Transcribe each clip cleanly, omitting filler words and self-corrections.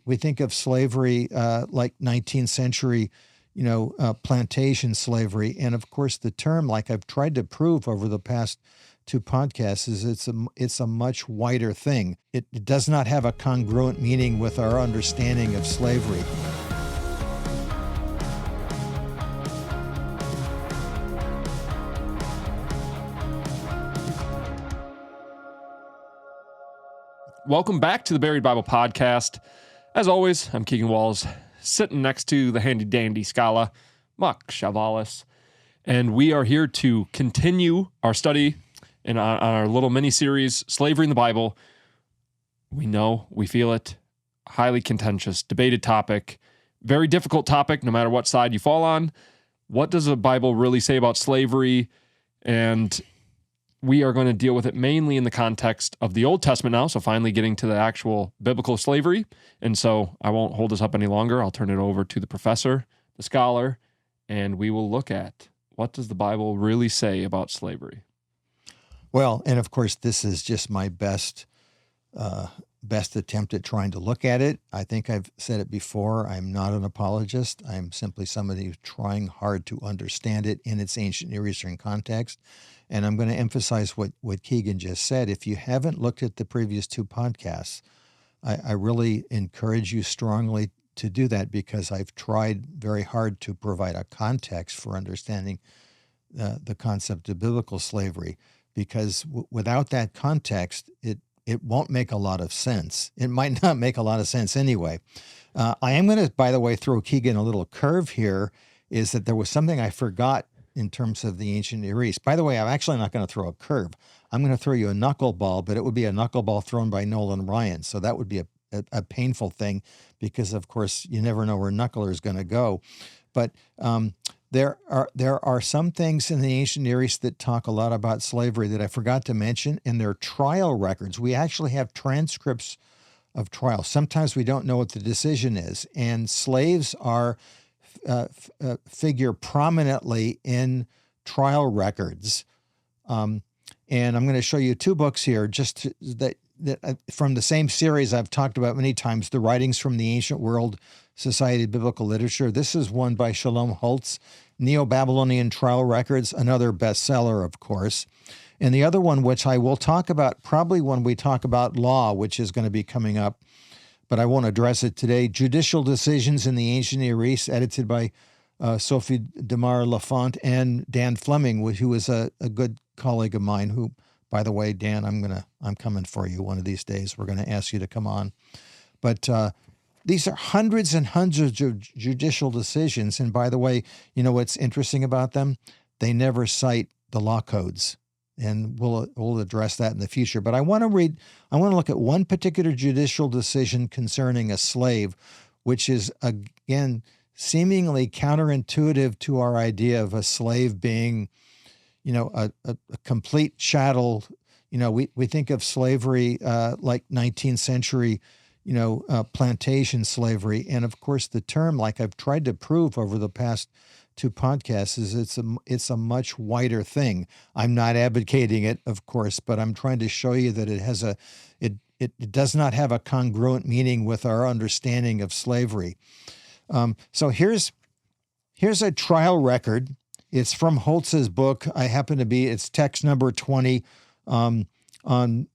we think of slavery like 19th century, plantation slavery. And of course, the term, like I've tried to prove over the past two podcasts, is it's a much wider thing. It does not have a congruent meaning with our understanding of slavery. Welcome back to the Buried Bible Podcast. As always, I'm Keegan Walls, sitting next to the handy-dandy scholar, Mark Chavalas, and we are here to continue our study on our little mini-series, Slavery in the Bible. We know, we feel it, highly contentious, debated topic, very difficult topic, no matter what side you fall on. What does the Bible really say about slavery? And we are going to deal with it mainly in the context of the Old Testament now, so finally getting to the actual biblical slavery. And so I won't hold this up any longer. I'll turn it over to the professor, the scholar, and we will look at what does the Bible really say about slavery. Well, and of course, this is just my best attempt at trying to look at it. I think I've said it before. I'm not an apologist. I'm simply somebody who's trying hard to understand it in its ancient Near Eastern context. And I'm going to emphasize what Keegan just said. If you haven't looked at the previous two podcasts, I really encourage you strongly to do that, because I've tried very hard to provide a context for understanding the concept of biblical slavery, because without that context, it won't make a lot of sense. It might not make a lot of sense anyway. I am going to, by the way, throw Keegan a little curve here, is that there was something I forgot in terms of the ancient Near East. By the way, I'm actually not going to throw a curve. I'm going to throw you a knuckleball, but it would be a knuckleball thrown by Nolan Ryan. So that would be a painful thing, because, of course, you never know where knuckler is going to go. But there are some things in the ancient Near East that talk a lot about slavery that I forgot to mention, and they're trial records. We actually have transcripts of trials. Sometimes we don't know what the decision is, and slaves are figure prominently in trial records. And I'm going to show you two books here, just that from the same series I've talked about many times, The Writings from the Ancient World, Society of Biblical Literature. This is one by Shalom Holtz, Neo-Babylonian Trial Records, another bestseller, of course. And the other one, which I will talk about probably when we talk about law, which is going to be coming up, but I won't address it today, Judicial Decisions in the Ancient Near East, edited by Sophie Demar Lafont and Dan Fleming, who is a good colleague of mine, who, by the way, Dan, I'm coming for you one of these days. We're going to ask you to come on. But these are hundreds and hundreds of judicial decisions. And by the way, you know what's interesting about them? They never cite the law codes. And we'll address that in the future. But I want to look at one particular judicial decision concerning a slave, which is, again, seemingly counterintuitive to our idea of a slave being, a complete chattel. We think of slavery like 19th century, plantation slavery. And of course, the term, like I've tried to prove over the past two podcasts, is it's a much wider thing. I'm not advocating it, of course, but I'm trying to show you that it does not have a congruent meaning with our understanding of slavery. So here's a trial record. It's from Holtz's book. It's text number 20 on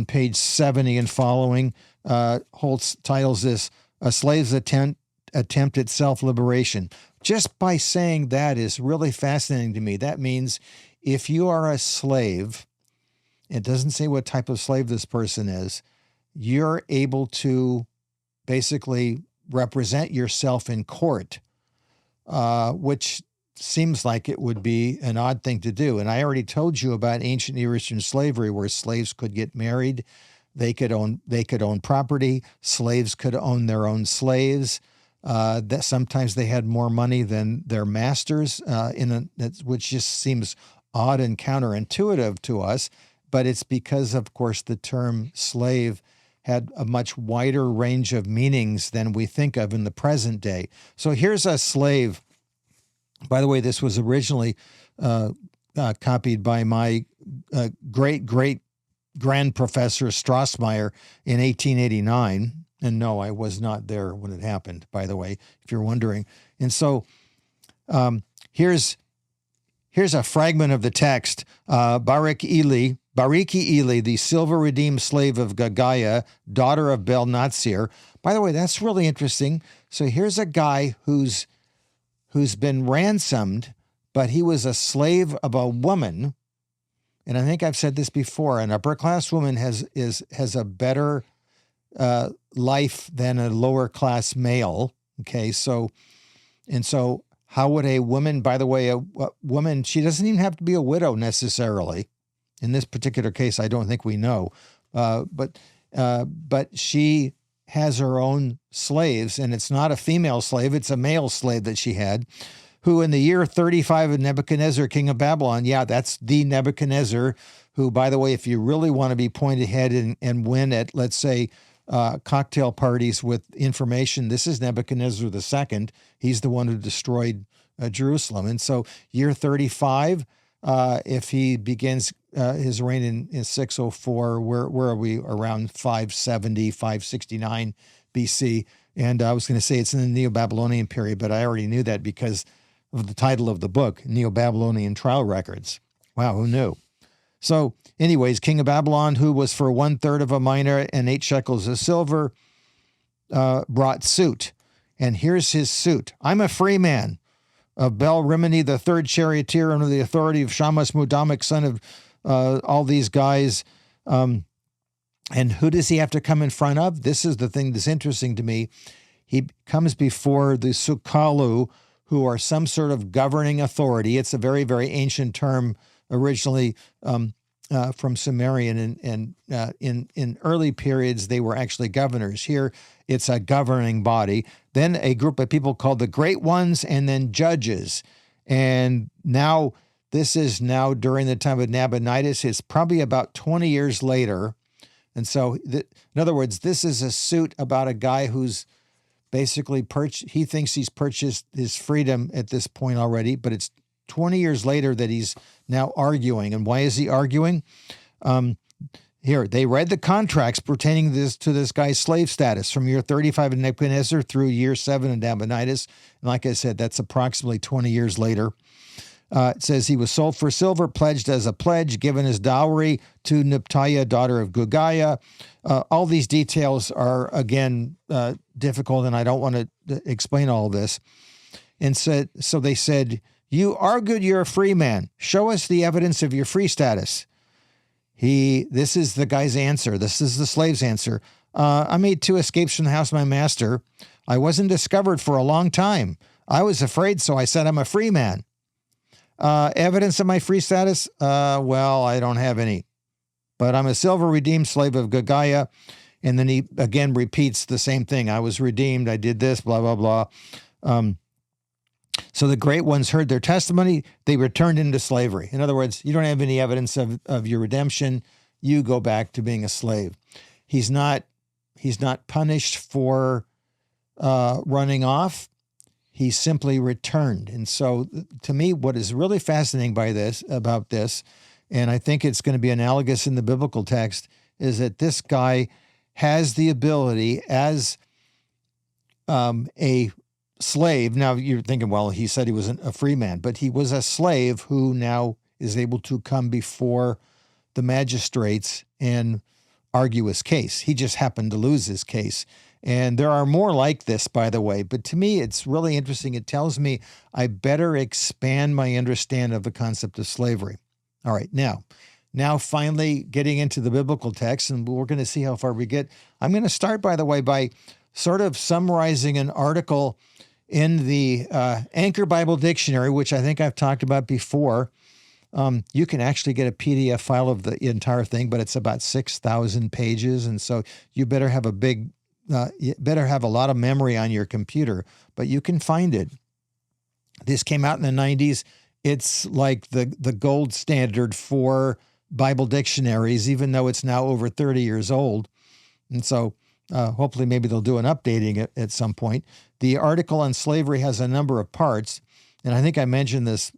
page 70 and following. Holtz titles this, "A Slave's Attempt at Self-Liberation." Just by saying that is really fascinating to me. That means if you are a slave, it doesn't say what type of slave this person is, you're able to basically represent yourself in court, which seems like it would be an odd thing to do. And I already told you about ancient Near Eastern slavery, where slaves could get married, they could own property, slaves could own their own slaves. That sometimes they had more money than their masters, which just seems odd and counterintuitive to us. But it's because, of course, the term slave had a much wider range of meanings than we think of in the present day. So here's a slave. By the way, this was originally copied by my great grand professor Strassmeyer in 1889. And no, I was not there when it happened, by the way, if you're wondering. And so here's a fragment of the text. Bariki Eli, the silver redeemed slave of Gagaya, daughter of Bel-Natsir. By the way, that's really interesting. So here's a guy who's been ransomed, but he was a slave of a woman. And I think I've said this before, an upper class woman has a better life than a lower class male. Okay, so how would a woman, by the way, a woman, she doesn't even have to be a widow necessarily. In this particular case, I don't think we know, but she has her own slaves, and it's not a female slave, it's a male slave that she had, who in the year 35 of Nebuchadnezzar, king of Babylon, that's the Nebuchadnezzar, who, by the way, if you really want to be point ahead and win at, let's say, cocktail parties with information, this is Nebuchadnezzar II. He's the one who destroyed Jerusalem. And so year 35, if he begins his reign in 604, where are we? Around 570, 569 BC. And I was going to say it's in the Neo-Babylonian period, but I already knew that because of the title of the book, Neo-Babylonian Trial Records. Wow, who knew? So anyways, king of Babylon, who was for 1/3 of a mina and 8 shekels of silver, brought suit. And here's his suit. I'm a free man of Bel-Rimini, the third charioteer under the authority of Shamash Mudamik, son of all these guys. And who does he have to come in front of? This is the thing that's interesting to me. He comes before the Sukalu, who are some sort of governing authority. It's a very, very ancient term, originally from Sumerian, and in early periods they were actually governors. Here it's a governing body. Then a group of people called the Great Ones, and then judges. And now this is now during the time of Nabonidus. It's probably about 20 years later. And so, in other words, this is a suit about a guy who's basically he thinks he's purchased his freedom at this point already, but it's 20 years later that he's now arguing. And why is he arguing? Here, they read the contracts pertaining to this guy's slave status from year 35 of Nebuchadnezzar through year 7 of Nabonidus. And like I said, that's approximately 20 years later. It says he was sold for silver, pledged as a pledge, given as dowry to Niptaya, daughter of Gugaya. All these details are, again, difficult, and I don't want to explain all this. And so they said, you argued you're a free man. Show us the evidence of your free status. This is the guy's answer. This is the slave's answer. I made 2 escapes from the house of my master. I wasn't discovered for a long time. I was afraid, so I said I'm a free man. Evidence of my free status? Well, I don't have any. But I'm a silver redeemed slave of Gagaya. And then he again repeats the same thing. I was redeemed. I did this, blah, blah, blah. So the great ones heard their testimony. They returned into slavery. In other words, you don't have any evidence of your redemption. You go back to being a slave. He's not punished for running off. He simply returned. And so to me, what is really fascinating about this, and I think it's going to be analogous in the biblical text, is that this guy has the ability as a slave. Now you're thinking, well, he said he wasn't a free man, but he was a slave who now is able to come before the magistrates and argue his case. He just happened to lose his case. And there are more like this, by the way. But to me, it's really interesting. It tells me I better expand my understanding of the concept of slavery. All right, now finally getting into the biblical text, and we're going to see how far we get. I'm going to start, by the way, by sort of summarizing an article in the Anchor Bible Dictionary, which I think I've talked about before. You can actually get a PDF file of the entire thing, but it's about 6,000 pages. And so you better have a lot of memory on your computer, but you can find it. This came out in the 90s. It's like the gold standard for Bible dictionaries, even though it's now over 30 years old. And so hopefully maybe they'll do an updating at some point. The article on slavery has a number of parts, and I think I mentioned this,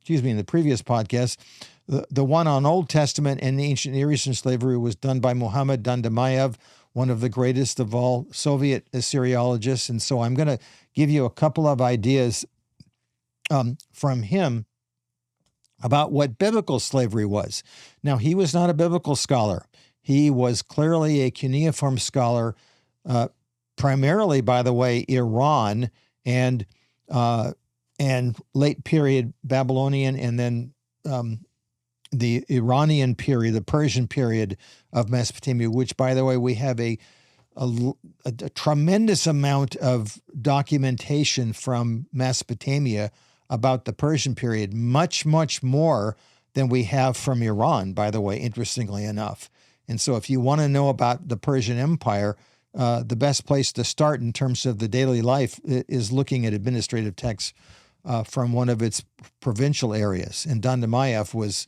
in the previous podcast. The one on Old Testament and the ancient Near Eastern slavery was done by Muhammad Dandamayev, one of the greatest of all Soviet Assyriologists. And so I'm going to give you a couple of ideas from him about what biblical slavery was. Now, he was not a biblical scholar. He was clearly a cuneiform scholar, primarily, by the way, Iran and late period Babylonian, and then the Iranian period, the Persian period of Mesopotamia, which, by the way, we have a tremendous amount of documentation from Mesopotamia about the Persian period, much, much more than we have from Iran, by the way, interestingly enough. And so if you want to know about the Persian Empire, the best place to start in terms of the daily life is looking at administrative texts from one of its provincial areas. And Dandamayev was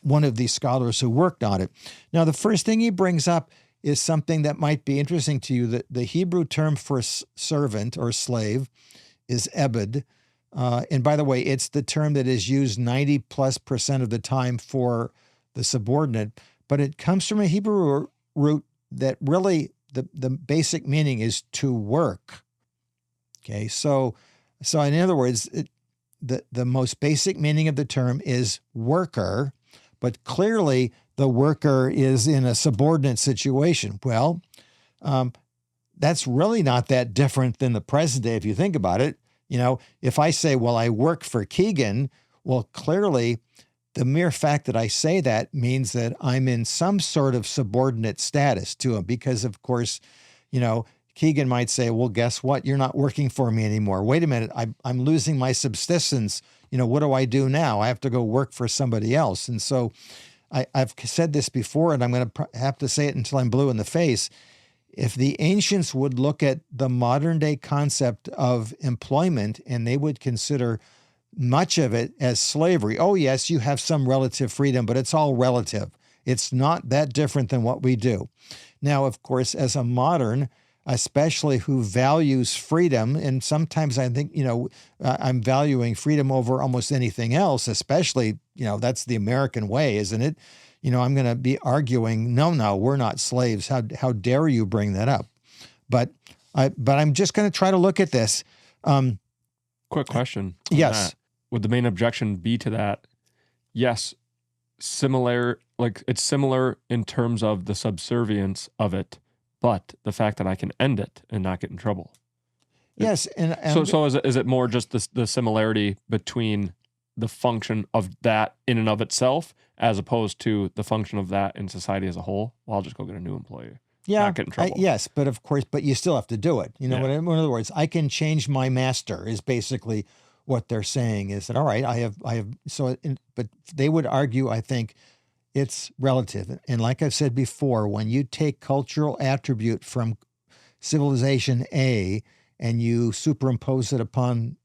one of these scholars who worked on it. Now, the first thing he brings up is something that might be interesting to you. That the Hebrew term for servant or slave is ebed. And by the way, it's the term that is used 90+% of the time for the subordinate, but it comes from a Hebrew root that really the basic meaning is to work. Okay, so in other words, the most basic meaning of the term is worker, but clearly the worker is in a subordinate situation. Well, that's really not that different than the present day if you think about it. You know, if I say, well, I work for Keegan, well, clearly the mere fact that I say that means that I'm in some sort of subordinate status to him because, of course, you know, Keegan might say, well, guess what? You're not working for me anymore. Wait a minute. I'm losing my subsistence. You know, what do I do now? I have to go work for somebody else. And so I've said this before, and I'm going to have to say it until I'm blue in the face. If the ancients would look at the modern day concept of employment and they would consider much of it as slavery, oh yes, you have some relative freedom, but it's all relative. It's not that different than what we do. Now, of course, as a modern, especially who values freedom, and sometimes I think, you know, I'm valuing freedom over almost anything else, especially, you know, that's the American way, isn't it? You know, I'm going to be arguing, no, we're not slaves. How dare you bring that up? But I'm just going to try to look at this. Quick question. Yes. That. Would the main objection be to that? Yes, similar, like it's similar in terms of the subservience of it, but the fact that I can end it and not get in trouble. Yes, and so is it more just the similarity between the function of that in and of itself, as opposed to the function of that in society as a whole? Well, I'll just go get a new employee. Yeah, not get in trouble. Yes, but of course, but you still have to do it. You know, in other words, I can change my master is basically what they're saying. Is that all right? I have. So, but they would argue, I think, it's relative. And like I've said before, when you take cultural attribute from civilization A and you superimpose it upon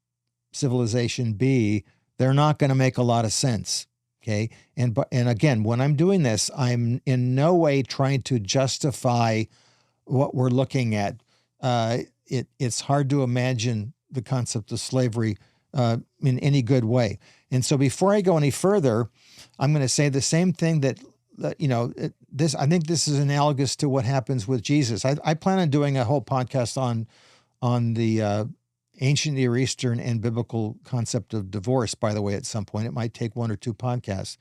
civilization B, they're not going to make a lot of sense. Okay. And again, when I'm doing this, I'm in no way trying to justify what we're looking at. It's hard to imagine the concept of slavery in any good way. And so before I go any further, I'm going to say the same thing that, you know, I think this is analogous to what happens with Jesus. I plan on doing a whole podcast on the ancient Near Eastern and biblical concept of divorce, by the way, at some point. It might take one or two podcasts.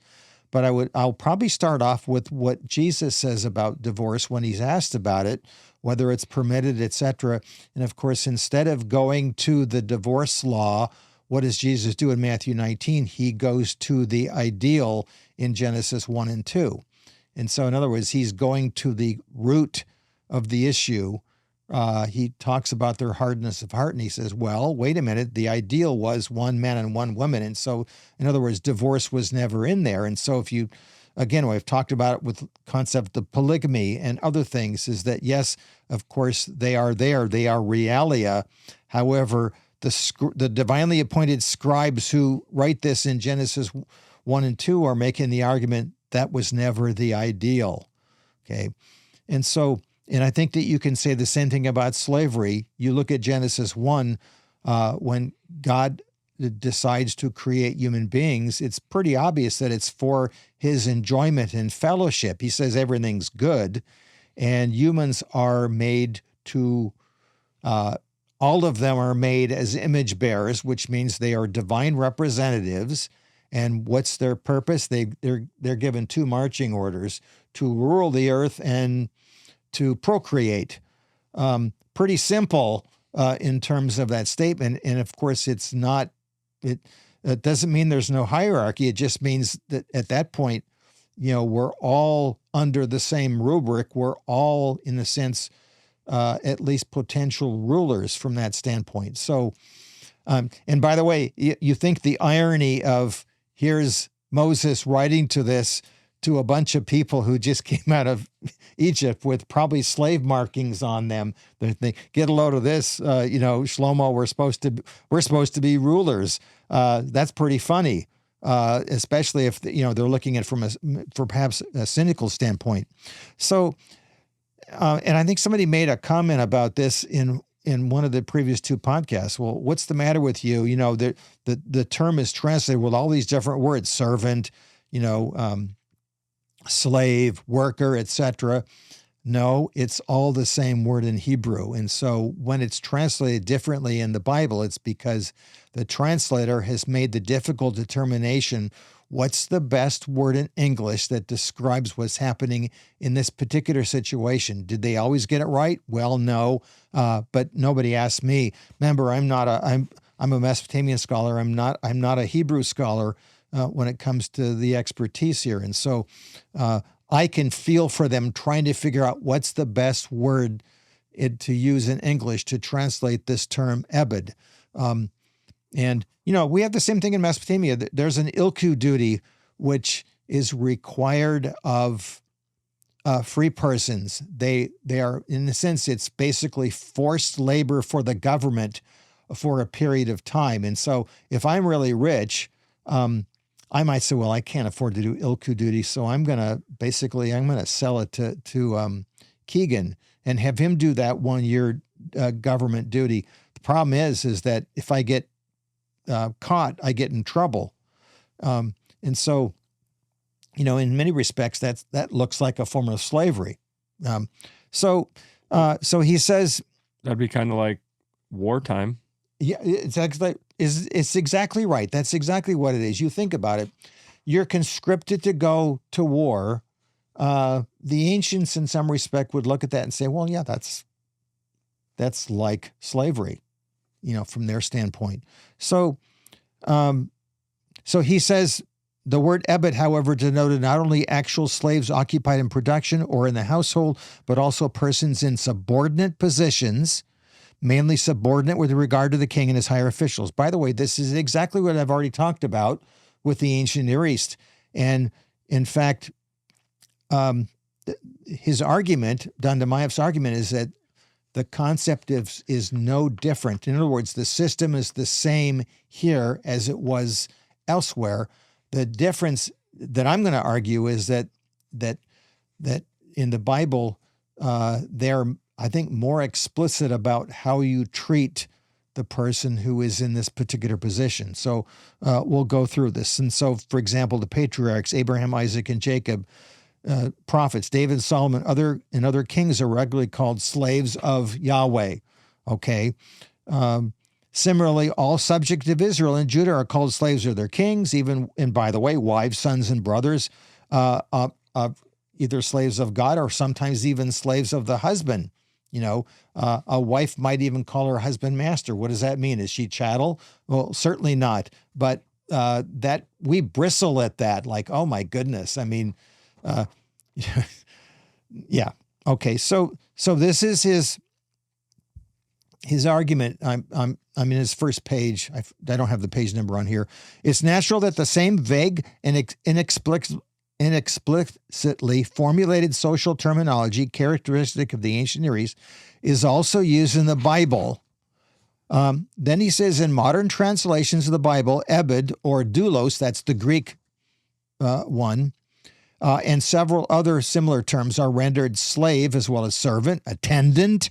But I'll probably start off with what Jesus says about divorce when he's asked about it, whether it's permitted, etc. And of course, instead of going to the divorce law, what does Jesus do in Matthew 19? He goes to the ideal in Genesis 1 and 2. And so, in other words, he's going to the root of the issue. He talks about their hardness of heart, and he says, well, wait a minute, the ideal was one man and one woman. And so, in other words, divorce was never in there. And so if you, again, we've talked about it with concept of polygamy and other things, is that, yes, of course, they are there. They are realia. However, the divinely appointed scribes who write this in Genesis 1 and 2 are making the argument that was never the ideal. Okay. And so, and I think that you can say the same thing about slavery. You look at Genesis 1, when God decides to create human beings, it's pretty obvious that it's for his enjoyment and fellowship. He says everything's good. and humans are made to, all of them are made as image bearers, which means they are divine representatives. And what's their purpose? They're given two marching orders: to rule the earth and to procreate. Pretty simple in terms of that statement. And of course, it's not. It doesn't mean there's no hierarchy. It just means that at that point, we're all under the same rubric. We're all, in a sense, at least potential rulers from that standpoint. So, and by the way, you think the irony of here's Moses writing to a bunch of people who just came out of Egypt with probably slave markings on them. They get a load of this, Shlomo, we're supposed to be rulers. That's pretty funny, especially if they're looking at it from perhaps a cynical standpoint. So, and I think somebody made a comment about this in one of the previous two podcasts. Well, what's the matter with you? The term is translated with all these different words: servant, slave, worker, etc. No, it's all the same word in Hebrew. And so when it's translated differently in the Bible, it's because the translator has made the difficult determination: what's the best word in English that describes what's happening in this particular situation? Did they always get it right? Well, no, but nobody asked me. Remember, I'm a Mesopotamian scholar. I'm not a Hebrew scholar when it comes to the expertise here. And so I can feel for them trying to figure out what's the best word to use in English to translate this term ebed. And, we have the same thing in Mesopotamia. There's an ilku duty, which is required of free persons. They are, in a sense, it's basically forced labor for the government for a period of time. And so if I'm really rich, I might say, well, I can't afford to do ilku duty, so I'm going to sell it to Keegan and have him do that 1 year government duty. The problem is that if I get caught, I get in trouble. And so, in many respects, that looks like a form of slavery. So he says that'd be kind of like wartime. Yeah, it's exactly right. That's exactly what it is. You think about it. You're conscripted to go to war. The ancients, in some respect, would look at that and say, well, yeah, that's like slavery, from their standpoint. So he says the word ebed, however, denoted not only actual slaves occupied in production or in the household, but also persons in subordinate positions, mainly subordinate with regard to the king and his higher officials. By the way, this is exactly what I've already talked about with the ancient Near East. And in fact, his argument, Don Demaev's argument, is that the concept is no different. In other words, the system is the same here as it was elsewhere. The difference that I'm going to argue is that in the Bible, they're, I think, more explicit about how you treat the person who is in this particular position. So we'll go through this. And so, for example, the patriarchs, Abraham, Isaac, and Jacob, prophets, David, Solomon, other kings are regularly called slaves of Yahweh. Okay. Similarly, all subjects of Israel and Judah are called slaves of their kings, and by the way, wives, sons, and brothers, either slaves of God or sometimes even slaves of the husband. A wife might even call her husband master. What does that mean? Is she chattel? Well, certainly not. But that we bristle at that, like, oh my goodness. I mean, yeah. Okay. So this is his argument. I'm in his first page. I don't have the page number on here. It's natural that the same vague and inexplicitly formulated social terminology characteristic of the ancient Near East is also used in the Bible. Then he says, in modern translations of the Bible, ebed or doulos, that's the Greek one, and several other similar terms are rendered slave as well as servant, attendant,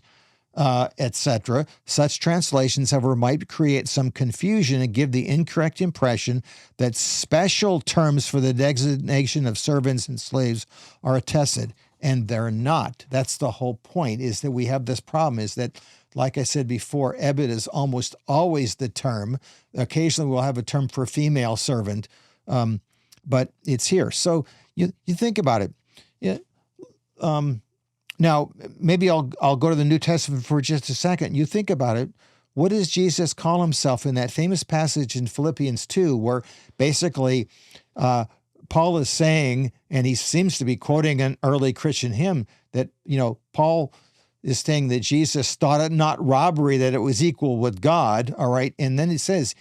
etc. Such translations, however, might create some confusion and give the incorrect impression that special terms for the designation of servants and slaves are attested. and they're not. That's the whole point, is that we have this problem, is that, like I said before, ebed is almost always the term. Occasionally we'll have a term for female servant, but it's here. So you think about it. Now, maybe I'll go to the New Testament for just a second. You think about it. What does Jesus call himself in that famous passage in Philippians 2, where basically Paul is saying, and he seems to be quoting an early Christian hymn, that, Paul is saying that Jesus thought it not robbery that it was equal with God, all right? And then it says,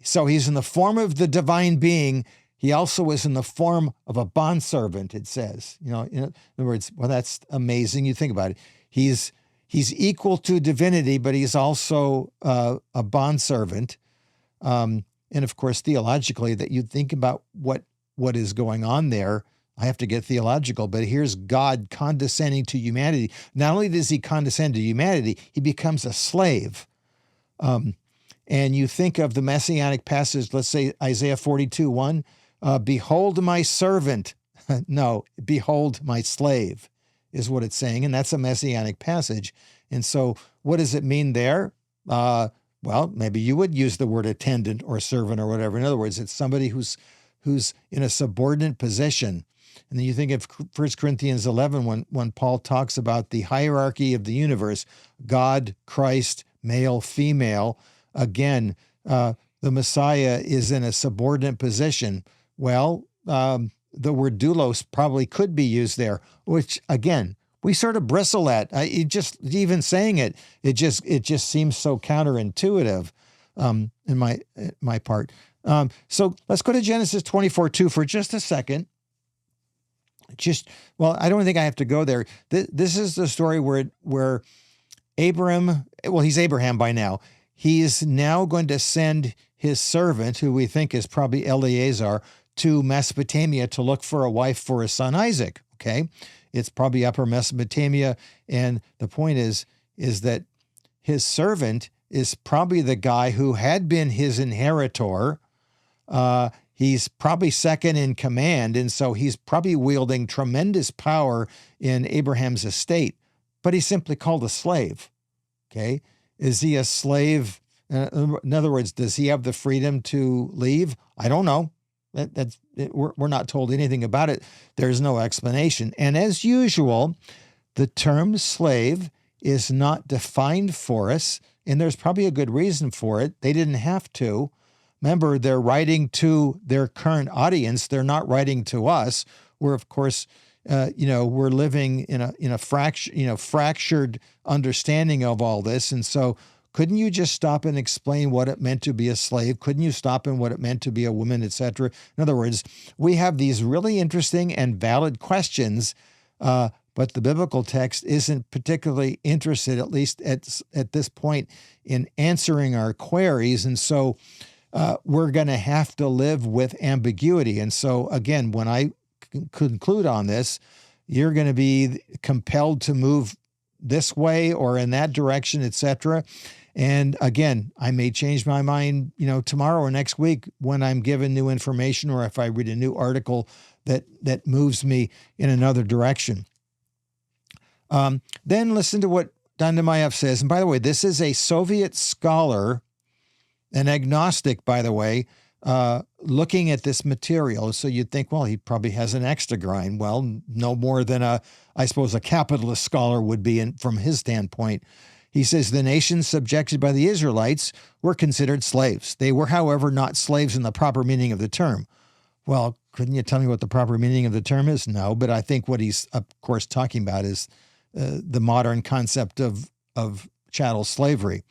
so he's in the form of the divine being. He also is in the form of a bondservant, it says. In other words, well, that's amazing. You think about it. He's equal to divinity, but he's also a bondservant. And of course, theologically, that you think about what is going on there. I have to get theological, but here's God condescending to humanity. Not only does he condescend to humanity, he becomes a slave. And you think of the messianic passage, let's say Isaiah 42:1, behold my servant. No, behold my slave is what it's saying. And that's a messianic passage. And so what does it mean there? Well, maybe you would use the word attendant or servant or whatever. In other words, it's somebody who's in a subordinate position. And then you think of 1 Corinthians 11 when Paul talks about the hierarchy of the universe, God, Christ, male, female. Again, the Messiah is in a subordinate position. Well, the word doulos probably could be used there, which, again, we sort of bristle at. Even saying it just seems so counterintuitive in my part. So let's go to Genesis 24:2 for just a second. I don't think I have to go there. This is the story where Abram, well, he's Abraham by now. He is now going to send his servant, who we think is probably Eleazar, to Mesopotamia to look for a wife for his son Isaac. Okay, it's probably Upper Mesopotamia, and the point is that his servant is probably the guy who had been his inheritor. He's probably second in command, and so he's probably wielding tremendous power in Abraham's estate, but he's simply called a slave. Okay, is he a slave? In other words, does he have the freedom to leave? I don't know. We're not told anything about it. There's no explanation. And as usual, the term slave is not defined for us, and there's probably a good reason for it. They didn't have to. Remember, they're writing to their current audience. They're not writing to us. We're, of course, we're living in a fractured understanding of all this. And so couldn't you just stop and explain what it meant to be a slave? Couldn't you stop in what it meant to be a woman, etc.? In other words, we have these really interesting and valid questions, but the biblical text isn't particularly interested, at least at this point, in answering our queries. And so we're going to have to live with ambiguity. And so, again, when I conclude on this, you're going to be compelled to move this way or in that direction, etc. And again, I may change my mind, tomorrow or next week when I'm given new information, or if I read a new article that moves me in another direction. Then listen to what Dandamayev says. And by the way, this is a Soviet scholar, an agnostic, by the way, looking at this material. So you'd think, well, he probably has an axe to grind. Well, no more than a capitalist scholar would be from his standpoint. He says the nations subjected by the Israelites were considered slaves. They were, however, not slaves in the proper meaning of the term. Well, couldn't you tell me what the proper meaning of the term is? No, but I think what he's, of course, talking about is the modern concept of chattel slavery.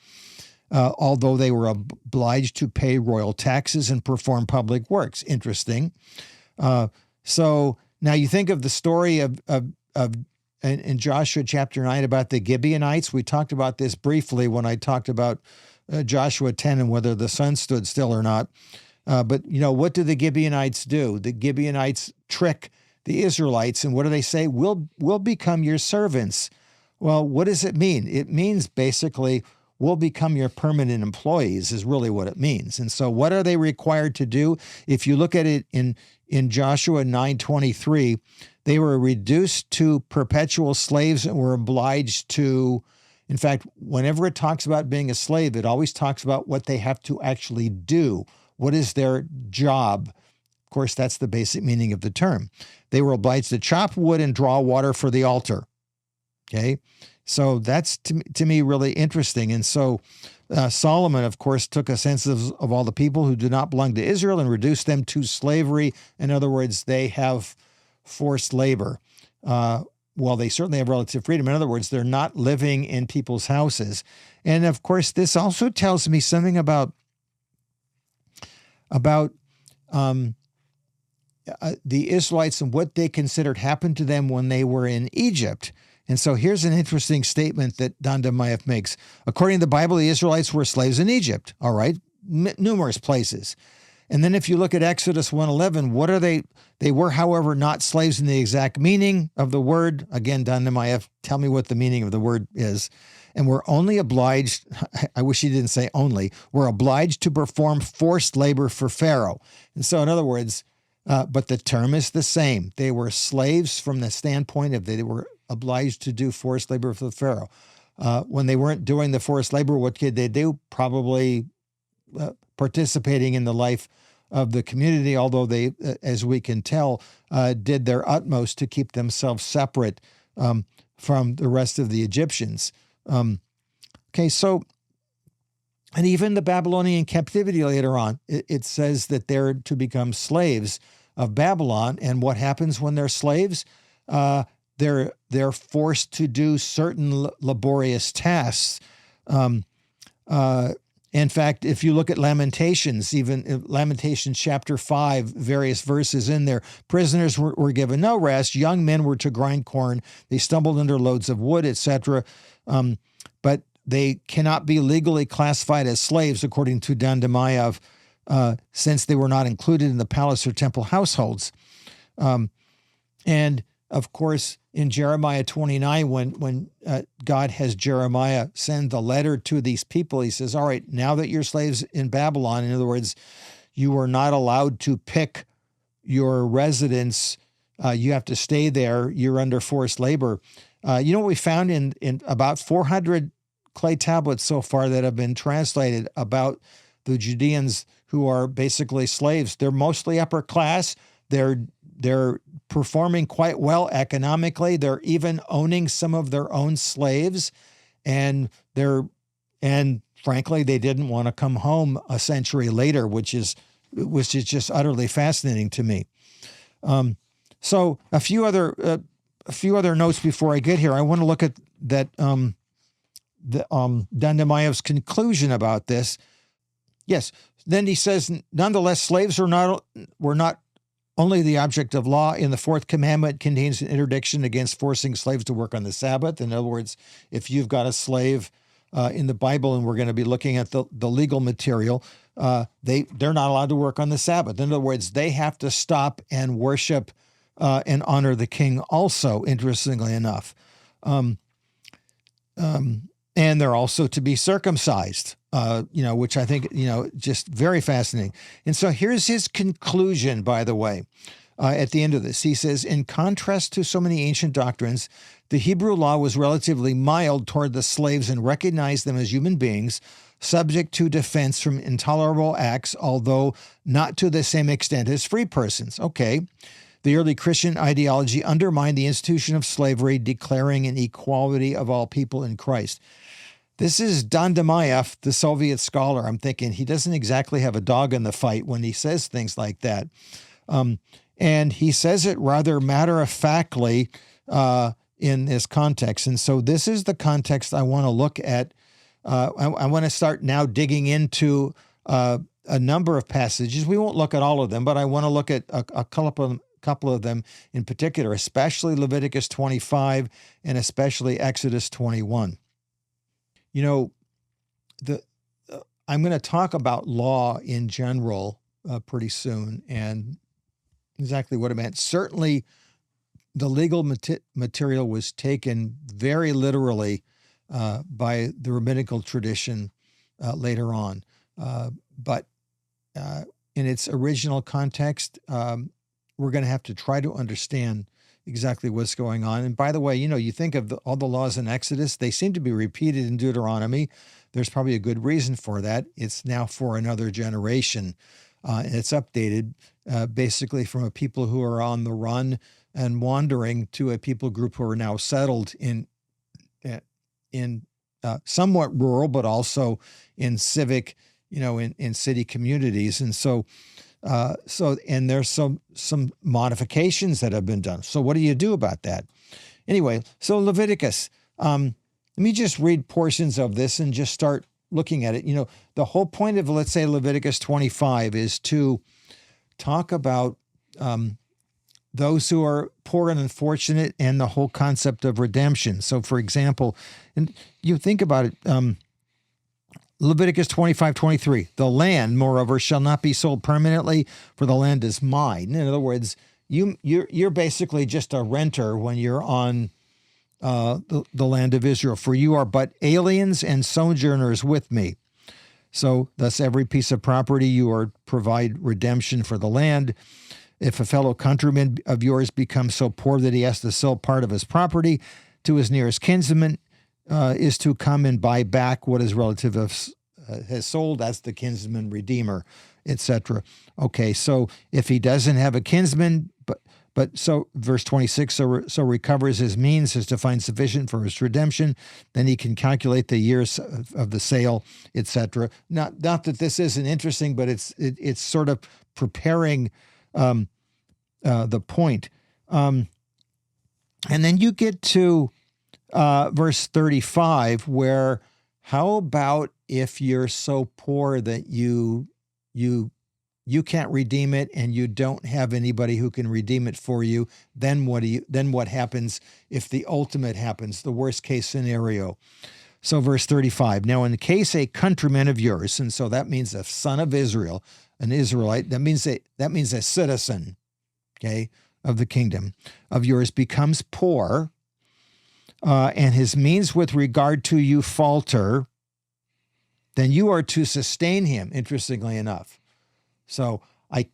Although they were obliged to pay royal taxes and perform public works. Interesting. So now you think of the story of in Joshua chapter 9 about the Gibeonites. We talked about this briefly when I talked about Joshua 10 and whether the sun stood still or not. But what do the Gibeonites do? The Gibeonites trick the Israelites, and what do they say? We'll become your servants. Well, what does it mean? It means basically, we'll become your permanent employees is really what it means. And so what are they required to do? If you look at it in Joshua 9:23, They were reduced to perpetual slaves and were obliged to, in fact, whenever it talks about being a slave, it always talks about what they have to actually do. What is their job? Of course, that's the basic meaning of the term. They were obliged to chop wood and draw water for the altar. Okay, so that's to me really interesting. And so Solomon, of course, took a census of all the people who do not belong to Israel and reduced them to slavery. In other words, they have forced labor. Well, they certainly have relative freedom. In other words, they're not living in people's houses. And of course, this also tells me something about the Israelites and what they considered happened to them when they were in Egypt. And so here's an interesting statement that Don DeMayeff makes. According to the Bible, the Israelites were slaves in Egypt. All right, numerous places. And then if you look at Exodus 1:11, what are they? They were, however, not slaves in the exact meaning of the word. Again, Don DeMayeff, tell me what the meaning of the word is. And we're only obliged, I wish he didn't say only, we're obliged to perform forced labor for Pharaoh. And so in other words, but the term is the same. They were slaves from the standpoint of they were obliged to do forced labor for the Pharaoh. When they weren't doing the forced labor, what did they do? Probably participating in the life of the community, although they, as we can tell, did their utmost to keep themselves separate from the rest of the Egyptians. Okay, so, and even the Babylonian captivity later on, it says that they're to become slaves of Babylon. And what happens when they're slaves? They're forced to do certain laborious tasks. In fact, if you look at Lamentations, even Lamentations chapter 5, various verses in there, prisoners were given no rest. Young men were to grind corn. They stumbled under loads of wood, etc. But they cannot be legally classified as slaves, according to Don DeMayeff, since they were not included in the palace or temple households. And of course, in Jeremiah 29, when God has Jeremiah send the letter to these people, he says, all right, now that you're slaves in Babylon, in other words, you are not allowed to pick your residence. You have to stay there. You're under forced labor. You know what we found in about 400 clay tablets so far that have been translated about the Judeans who are basically slaves? They're mostly upper class. They're performing quite well economically. They're even owning some of their own slaves, and frankly, they didn't want to come home a century later, which is just utterly fascinating to me. So a few other notes before I get here. I want to look at that Don DeMayeff's conclusion about this. Yes, then he says, nonetheless, slaves were not only the object of law. In the fourth commandment contains an interdiction against forcing slaves to work on the Sabbath. In other words, if you've got a slave in the Bible, and we're going to be looking at the legal material, they're not allowed to work on the Sabbath. In other words, they have to stop and worship and honor the king also, interestingly enough. And they're also to be circumcised, which I think, just very fascinating. And so here's his conclusion, by the way, at the end of this. He says, in contrast to so many ancient doctrines, the Hebrew law was relatively mild toward the slaves and recognized them as human beings, subject to defense from intolerable acts, although not to the same extent as free persons. Okay. The early Christian ideology undermined the institution of slavery, declaring an equality of all people in Christ. This is Don DeMayeff, the Soviet scholar. I'm thinking he doesn't exactly have a dog in the fight when he says things like that. And he says it rather matter-of-factly in this context. And so this is the context I want to look at. I want to start now digging into a number of passages. We won't look at all of them, but I want to look at a couple of them in particular, especially Leviticus 25 and especially Exodus 21. I'm going to talk about law in general pretty soon and exactly what it meant. Certainly, the legal material was taken very literally by the rabbinical tradition later on. But in its original context, we're going to have to try to understand exactly what's going on. And by the way, you think of all the laws in Exodus, they seem to be repeated in Deuteronomy. There's probably a good reason for that. It's now for another generation. And it's updated basically from a people who are on the run and wandering to a people group who are now settled in somewhat rural, but also in civic, in city communities. And so there's some modifications that have been done. So what do you do about that? Anyway, so Leviticus, let me just read portions of this and just start looking at it. The whole point of, let's say, Leviticus 25 is to talk about those who are poor and unfortunate and the whole concept of redemption. So, for example, and you think about it, Leviticus 25:23, the land, moreover, shall not be sold permanently, for the land is mine. In other words, you're basically just a renter when you're on the land of Israel, for you are but aliens and sojourners with me. So thus every piece of property you are provide redemption for the land. If a fellow countryman of yours becomes so poor that he has to sell part of his property to his nearest kinsman, is to come and buy back what his relative has sold. That's the kinsman redeemer, etc. Okay, so if he doesn't have a kinsman, but so verse 26, so recovers his means as to find sufficient for his redemption, then he can calculate the years of the sale, etc. Not that this isn't interesting, but it's sort of preparing the point. And then you get to verse 35, where how about if you're so poor that you can't redeem it and you don't have anybody who can redeem it for you? Then what happens if the ultimate happens, the worst case scenario? So verse 35, now in case a countryman of yours, and so that means a son of Israel, an Israelite, that means a citizen, okay, of the kingdom of yours becomes poor, and his means with regard to you falter, then you are to sustain him, interestingly enough. So I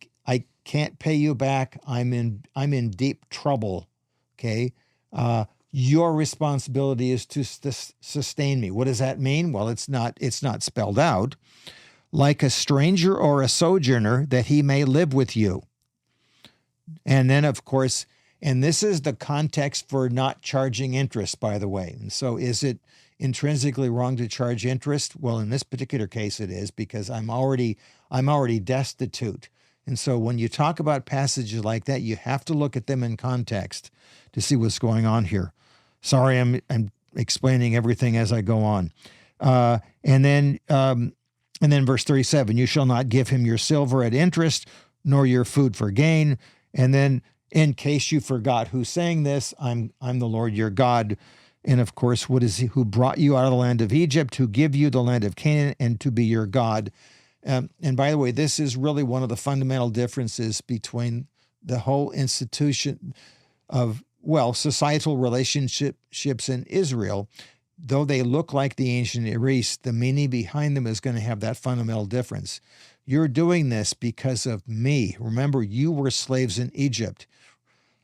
can't pay you back. I'm in deep trouble, okay? Your responsibility is to sustain me. What does that mean? Well, it's not spelled out. Like a stranger or a sojourner, that he may live with you. And then, of course, and this is the context for not charging interest, by the way. And so is it intrinsically wrong to charge interest? Well, in this particular case, it is, because I'm already destitute. And so when you talk about passages like that, you have to look at them in context to see what's going on here. Sorry, I'm explaining everything as I go on. And then verse 37, you shall not give him your silver at interest, nor your food for gain. And then, in case you forgot who's saying this, I'm the Lord your God. And of course, what is he who brought you out of the land of Egypt, to give you the land of Canaan, and to be your God? And by the way, this is really one of the fundamental differences between the whole institution of, societal relationships in Israel. Though they look like the ancient Near East, the meaning behind them is going to have that fundamental difference. You're doing this because of me. Remember, you were slaves in Egypt.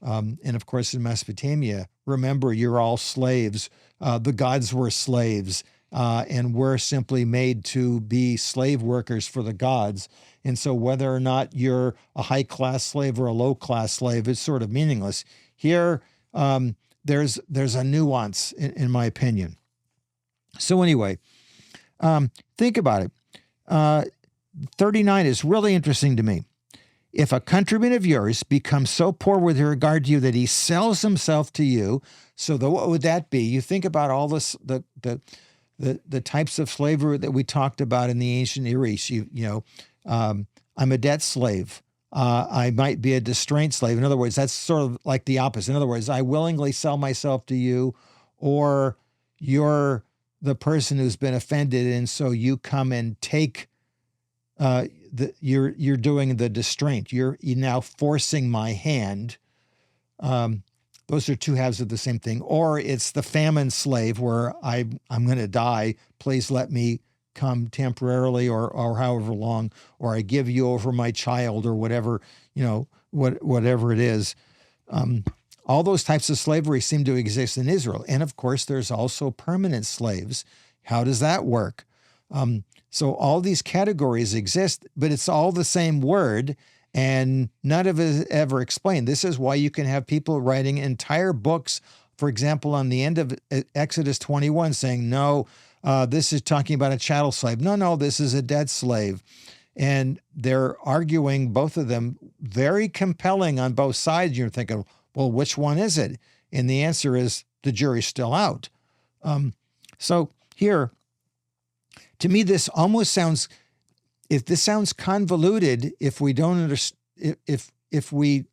And of course, in Mesopotamia, remember, you're all slaves. The gods were slaves, and we're simply made to be slave workers for the gods. And so whether or not you're a high-class slave or a low-class slave, it's sort of meaningless. Here, there's a nuance, in my opinion. So anyway, think about it. 39 is really interesting to me. If a countryman of yours becomes so poor with regard to you that he sells himself to you, so what would that be? You think about all this, the types of slavery that we talked about in the ancient Near East. I'm a debt slave. I might be a distraint slave. In other words, that's sort of like the opposite. In other words, I willingly sell myself to you, or you're the person who's been offended, and so you come and take. You're doing the distraint. You're now forcing my hand. Those are two halves of the same thing. Or it's the famine slave, where I'm going to die. Please let me come temporarily, or however long, or I give you over my child, or whatever, whatever it is. all those types of slavery seem to exist in Israel. And of course, there's also permanent slaves. How does that work? So all these categories exist, but it's all the same word, and none of it is ever explained. This is why you can have people writing entire books, for example, on the end of Exodus 21, saying, no, this is talking about a chattel slave. No, this is a dead slave. And they're arguing, both of them, very compelling on both sides. You're thinking, well, which one is it? And the answer is the jury's still out. So here, to me, this almost sounds, if this sounds convoluted, if we don't understand, if we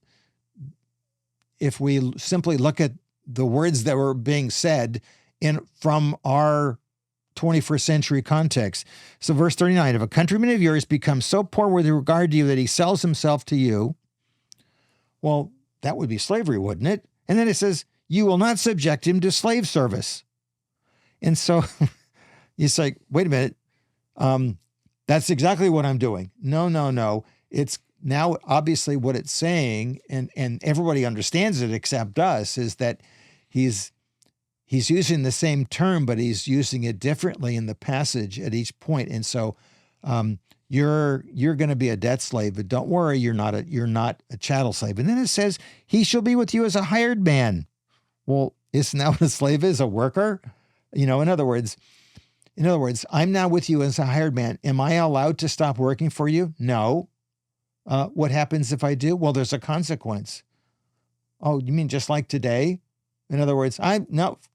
simply look at the words that were being said from our 21st century context. So verse 39, if a countryman of yours becomes so poor with regard to you that he sells himself to you, well, that would be slavery, wouldn't it? And then it says, you will not subject him to slave service. And so it's like, wait a minute, that's exactly what I'm doing. No. It's now obviously what it's saying, and everybody understands it except us, is that he's using the same term, but he's using it differently in the passage at each point. And so you're going to be a debt slave, but don't worry, you're not a chattel slave. And then it says, he shall be with you as a hired man. Well, isn't that what a slave is? A worker? In other words, I'm now with you as a hired man. Am I allowed to stop working for you? No. What happens if I do? Well, there's a consequence. Oh, you mean just like today? In other words,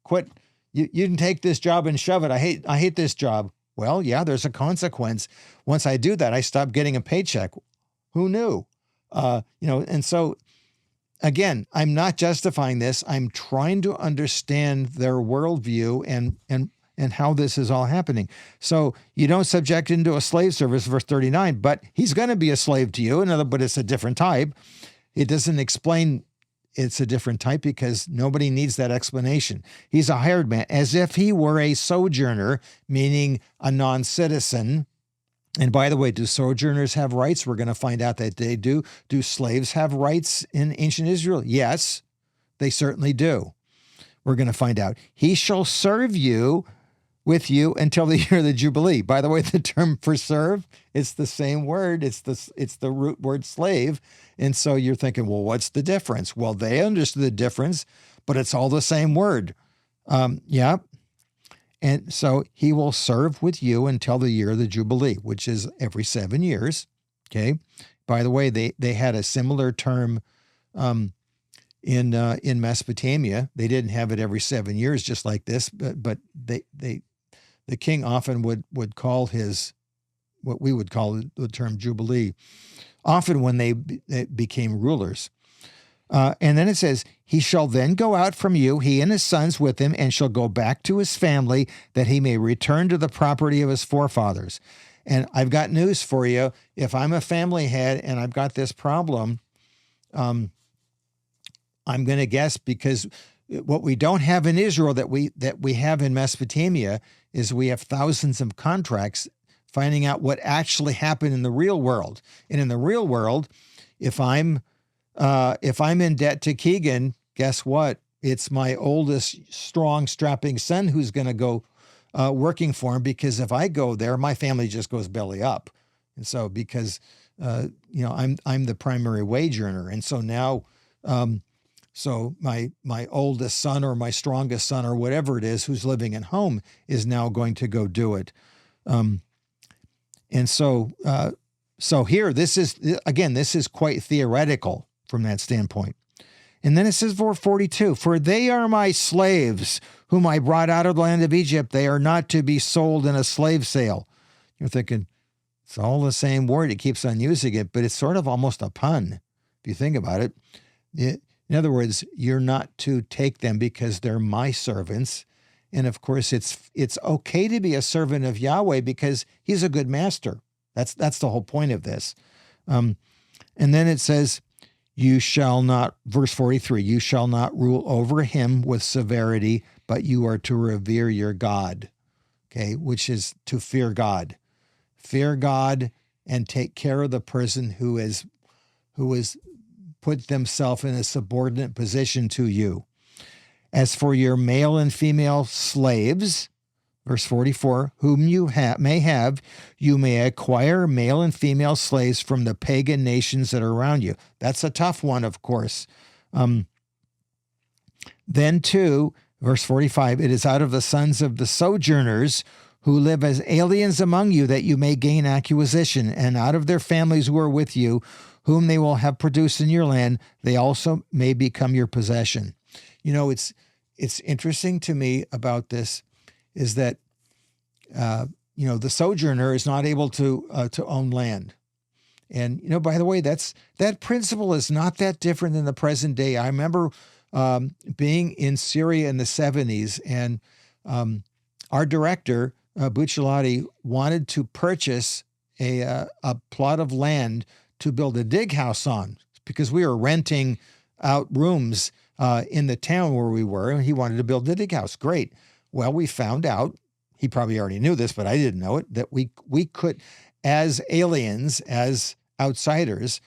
quit. You can take this job and shove it. I hate this job. Well, yeah, there's a consequence. Once I do that, I stop getting a paycheck. Who knew? And so again, I'm not justifying this. I'm trying to understand their worldview and how this is all happening. So you don't subject him to a slave service, verse 39, but he's going to be a slave to you. But it's a different type. It doesn't explain it's a different type because nobody needs that explanation. He's a hired man, as if he were a sojourner, meaning a non-citizen. And by the way, do sojourners have rights? We're going to find out that they do. Do slaves have rights in ancient Israel? Yes, they certainly do. We're going to find out. He shall serve with you until the year of the Jubilee. By the way, the term for serve, it's the same word. It's the root word slave. And so you're thinking, well, what's the difference? Well, they understood the difference, but it's all the same word. Yeah. And so he will serve with you until the year of the Jubilee, which is every 7 years. Okay. By the way, they had a similar term in Mesopotamia. They didn't have it every 7 years, just like this, but the king often would call what we would call the term Jubilee, often when they became rulers. And then it says, he shall then go out from you, he and his sons with him, and shall go back to his family, that he may return to the property of his forefathers. And I've got news for you. If I'm a family head and I've got this problem, I'm going to guess, because what we don't have in Israel that we have in Mesopotamia is we have thousands of contracts finding out what actually happened in the real world. And in the real world, if I'm in debt to Keegan, guess what? It's my oldest, strong, strapping son who's going to go working for him, because if I go there, my family just goes belly up. And so because I'm the primary wage earner, and so now. So my oldest son or my strongest son or whatever it is who's living at home is now going to go do it. And so here, this is quite theoretical from that standpoint. And then it says, verse 42, for they are my slaves whom I brought out of the land of Egypt. They are not to be sold in a slave sale. You're thinking, it's all the same word. It keeps on using it, but it's sort of almost a pun if you think about it. In other words, you're not to take them because they're my servants. And of course, it's okay to be a servant of Yahweh because he's a good master. That's the whole point of this. And then it says, you shall not, verse 43, you shall not rule over him with severity, but you are to revere your God. Okay, which is to fear God. Fear God and take care of the person who is put themselves in a subordinate position to you. As for your male and female slaves, verse 44, whom you may have, you may acquire male and female slaves from the pagan nations that are around you. That's a tough one, of course. Then too, verse 45, it is out of the sons of the sojourners who live as aliens among you that you may gain acquisition, and out of their families who are with you, whom they will have produced in your land, they also may become your possession. You know, it's interesting to me about this is that, the sojourner is not able to own land. And, by the way, that principle is not that different than the present day. I remember being in Syria in the 70s, and our director, Bucciolati, wanted to purchase a plot of land to build a dig house on because we were renting out rooms in the town where we were, and he wanted to build a dig house. Great. Well, we found out, he probably already knew this, but I didn't know it, that we could, as aliens, as outsiders,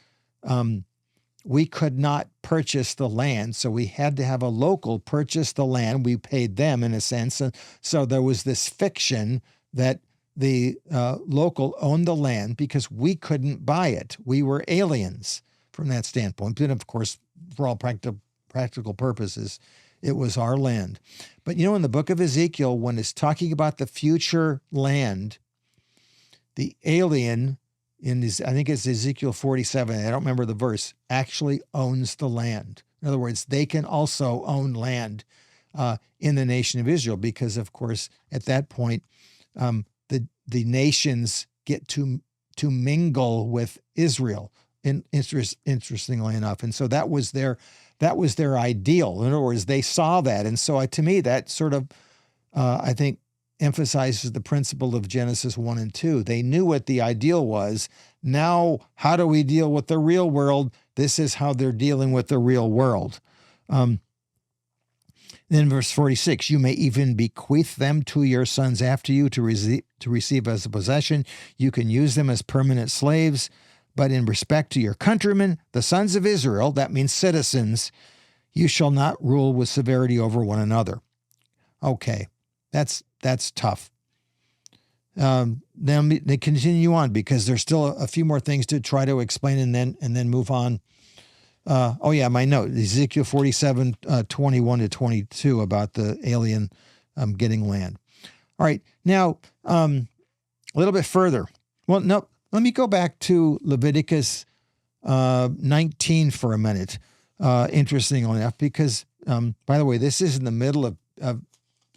we could not purchase the land, so we had to have a local purchase the land. We paid them, in a sense. And so there was this fiction that the local owned the land because we couldn't buy it. We were aliens from that standpoint. But of course, for all practical purposes, it was our land. But in the book of Ezekiel, when it's talking about the future land, the alien, I think it's Ezekiel 47, I don't remember the verse, actually owns the land. In other words, they can also own land in the nation of Israel because, of course, at that point, the nations get to mingle with Israel, interestingly enough. And so that was their ideal. In other words, they saw that. And so to me, that sort of, I think, emphasizes the principle of Genesis 1 and 2. They knew what the ideal was. Now, how do we deal with the real world? This is how they're dealing with the real world. Then verse 46, you may even bequeath them to your sons after you to receive as a possession. You can use them as permanent slaves, but in respect to your countrymen, the sons of Israel, that means citizens, you shall not rule with severity over one another. Okay, that's tough. Then they continue on because there's still a few more things to try to explain and then move on. My note, Ezekiel 47, 21 to 22 about the alien getting land. All right, now a little bit further. Well, no, let me go back to Leviticus 19 for a minute, interestingly enough, because, by the way, this is in the middle of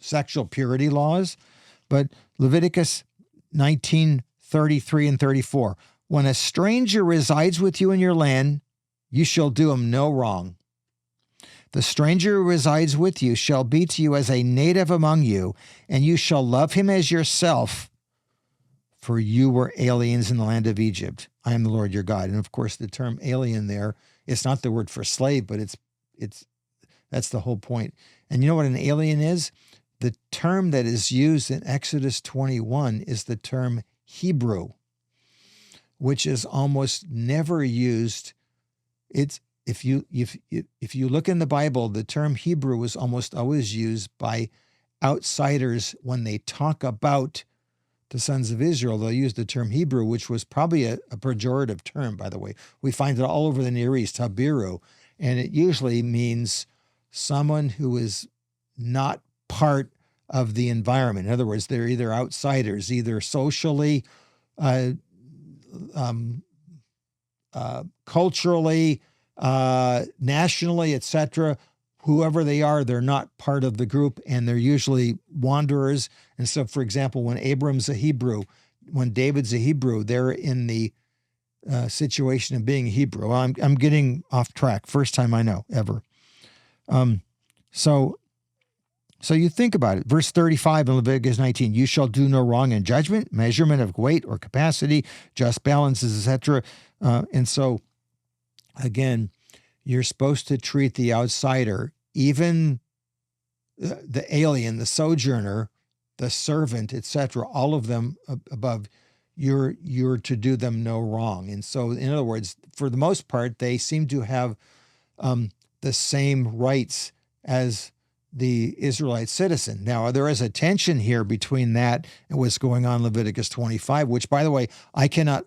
sexual purity laws, but Leviticus 19:33 and 34. When a stranger resides with you in your land, you shall do him no wrong. The stranger who resides with you shall be to you as a native among you, and you shall love him as yourself, for you were aliens in the land of Egypt. I am the Lord your God. And of course, the term alien there, it's not the word for slave, but that's the whole point. And you know what an alien is? The term that is used in Exodus 21 is the term Hebrew, which is almost never used. If you look in the Bible, the term Hebrew is almost always used by outsiders when they talk about the sons of Israel. They'll use the term Hebrew, which was probably a pejorative term, by the way. We find it all over the Near East, Habiru, and it usually means someone who is not part of the environment. In other words, they're either outsiders, either socially, culturally, nationally, etc. Whoever they are, they're not part of the group, and they're usually wanderers. And so, for example, when Abram's a Hebrew, when David's a Hebrew, they're in the situation of being a Hebrew. Well, I'm getting off track. First time I know ever. So you think about it. Verse 35 in Leviticus 19, you shall do no wrong in judgment, measurement of weight or capacity, just balances, etc. And so, again, you're supposed to treat the outsider, even the alien, the sojourner, the servant, etc., all of them above, you're to do them no wrong. And so, in other words, for the most part, they seem to have the same rights as the Israelite citizen. Now, there is a tension here between that and what's going on in Leviticus 25, which, by the way, I cannot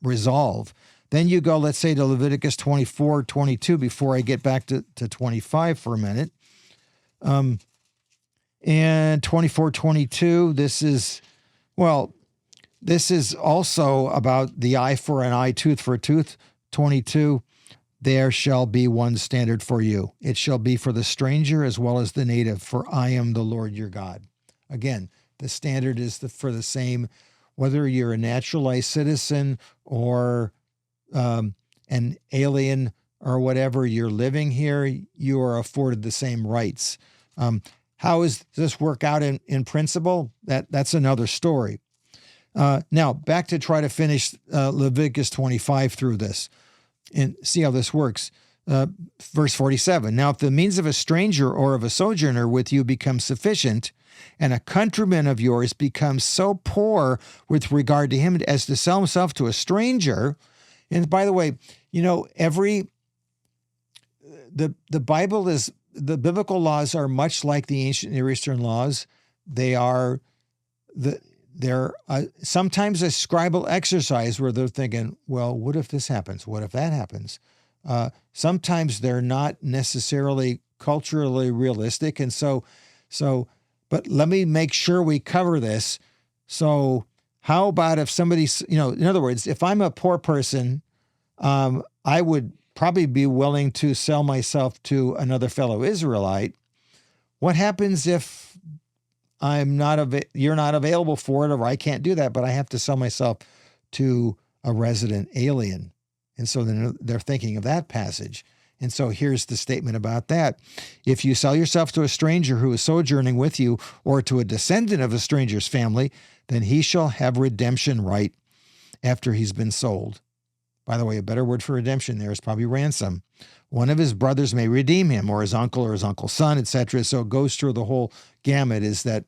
resolve. Then you go, let's say, to Leviticus 24, 22, before I get back to 25 for a minute. And 24, 22, this is also about the eye for an eye, tooth for a tooth. 22, there shall be one standard for you. It shall be for the stranger as well as the native, for I am the Lord your God. Again, the standard is for the same, whether you're a naturalized citizen or an alien or whatever, you're living here, you are afforded the same rights. How does this work out in principle? That's another story. Now, back to try to finish Leviticus 25 through this and see how this works. Verse 47, now if the means of a stranger or of a sojourner with you becomes sufficient, and a countryman of yours becomes so poor with regard to him as to sell himself to a stranger, and by the way, the biblical laws are much like the ancient Near Eastern laws. They're sometimes a scribal exercise where they're thinking, well, what if this happens? What if that happens? Sometimes they're not necessarily culturally realistic. And but let me make sure we cover this. So how about if somebody's, in other words, if I'm a poor person, I would probably be willing to sell myself to another fellow Israelite. What happens if you're not available for it, or I can't do that, but I have to sell myself to a resident alien? And so then they're thinking of that passage. And so here's the statement about that. If you sell yourself to a stranger who is sojourning with you, or to a descendant of a stranger's family, then he shall have redemption right after he's been sold. By the way, a better word for redemption there is probably ransom. One of his brothers may redeem him, or his uncle's son, etc. So it goes through the whole gamut, is that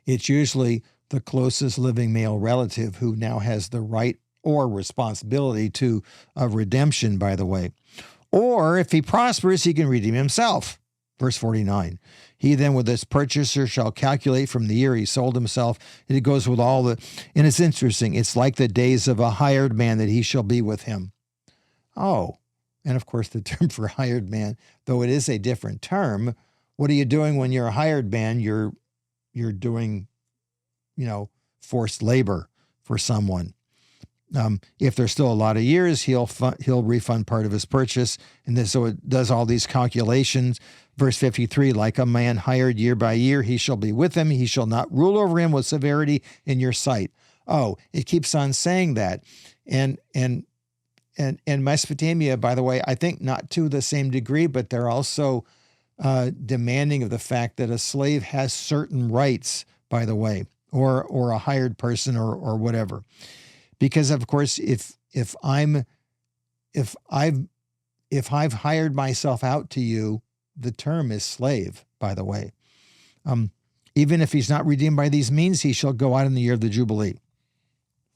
it's usually the closest living male relative who now has the right or responsibility to redemption, by the way. Or if he prospers, he can redeem himself. Verse 49, he then with his purchaser shall calculate from the year he sold himself. And it goes with and it's interesting. It's like the days of a hired man that he shall be with him. Oh, and of course the term for hired man, though it is a different term, what are you doing when you're a hired man? You're doing, forced labor for someone. If there's still a lot of years, he'll refund part of his purchase. And then, so it does all these calculations. Verse 53, like a man hired year by year, he shall be with him. He shall not rule over him with severity in your sight. Oh, it keeps on saying that. And Mesopotamia, by the way, I think not to the same degree, but they're also demanding of the fact that a slave has certain rights, by the way, or a hired person or whatever. Because of course, if I've hired myself out to you, the term is slave, by the way. Even if he's not redeemed by these means, he shall go out in the year of the Jubilee.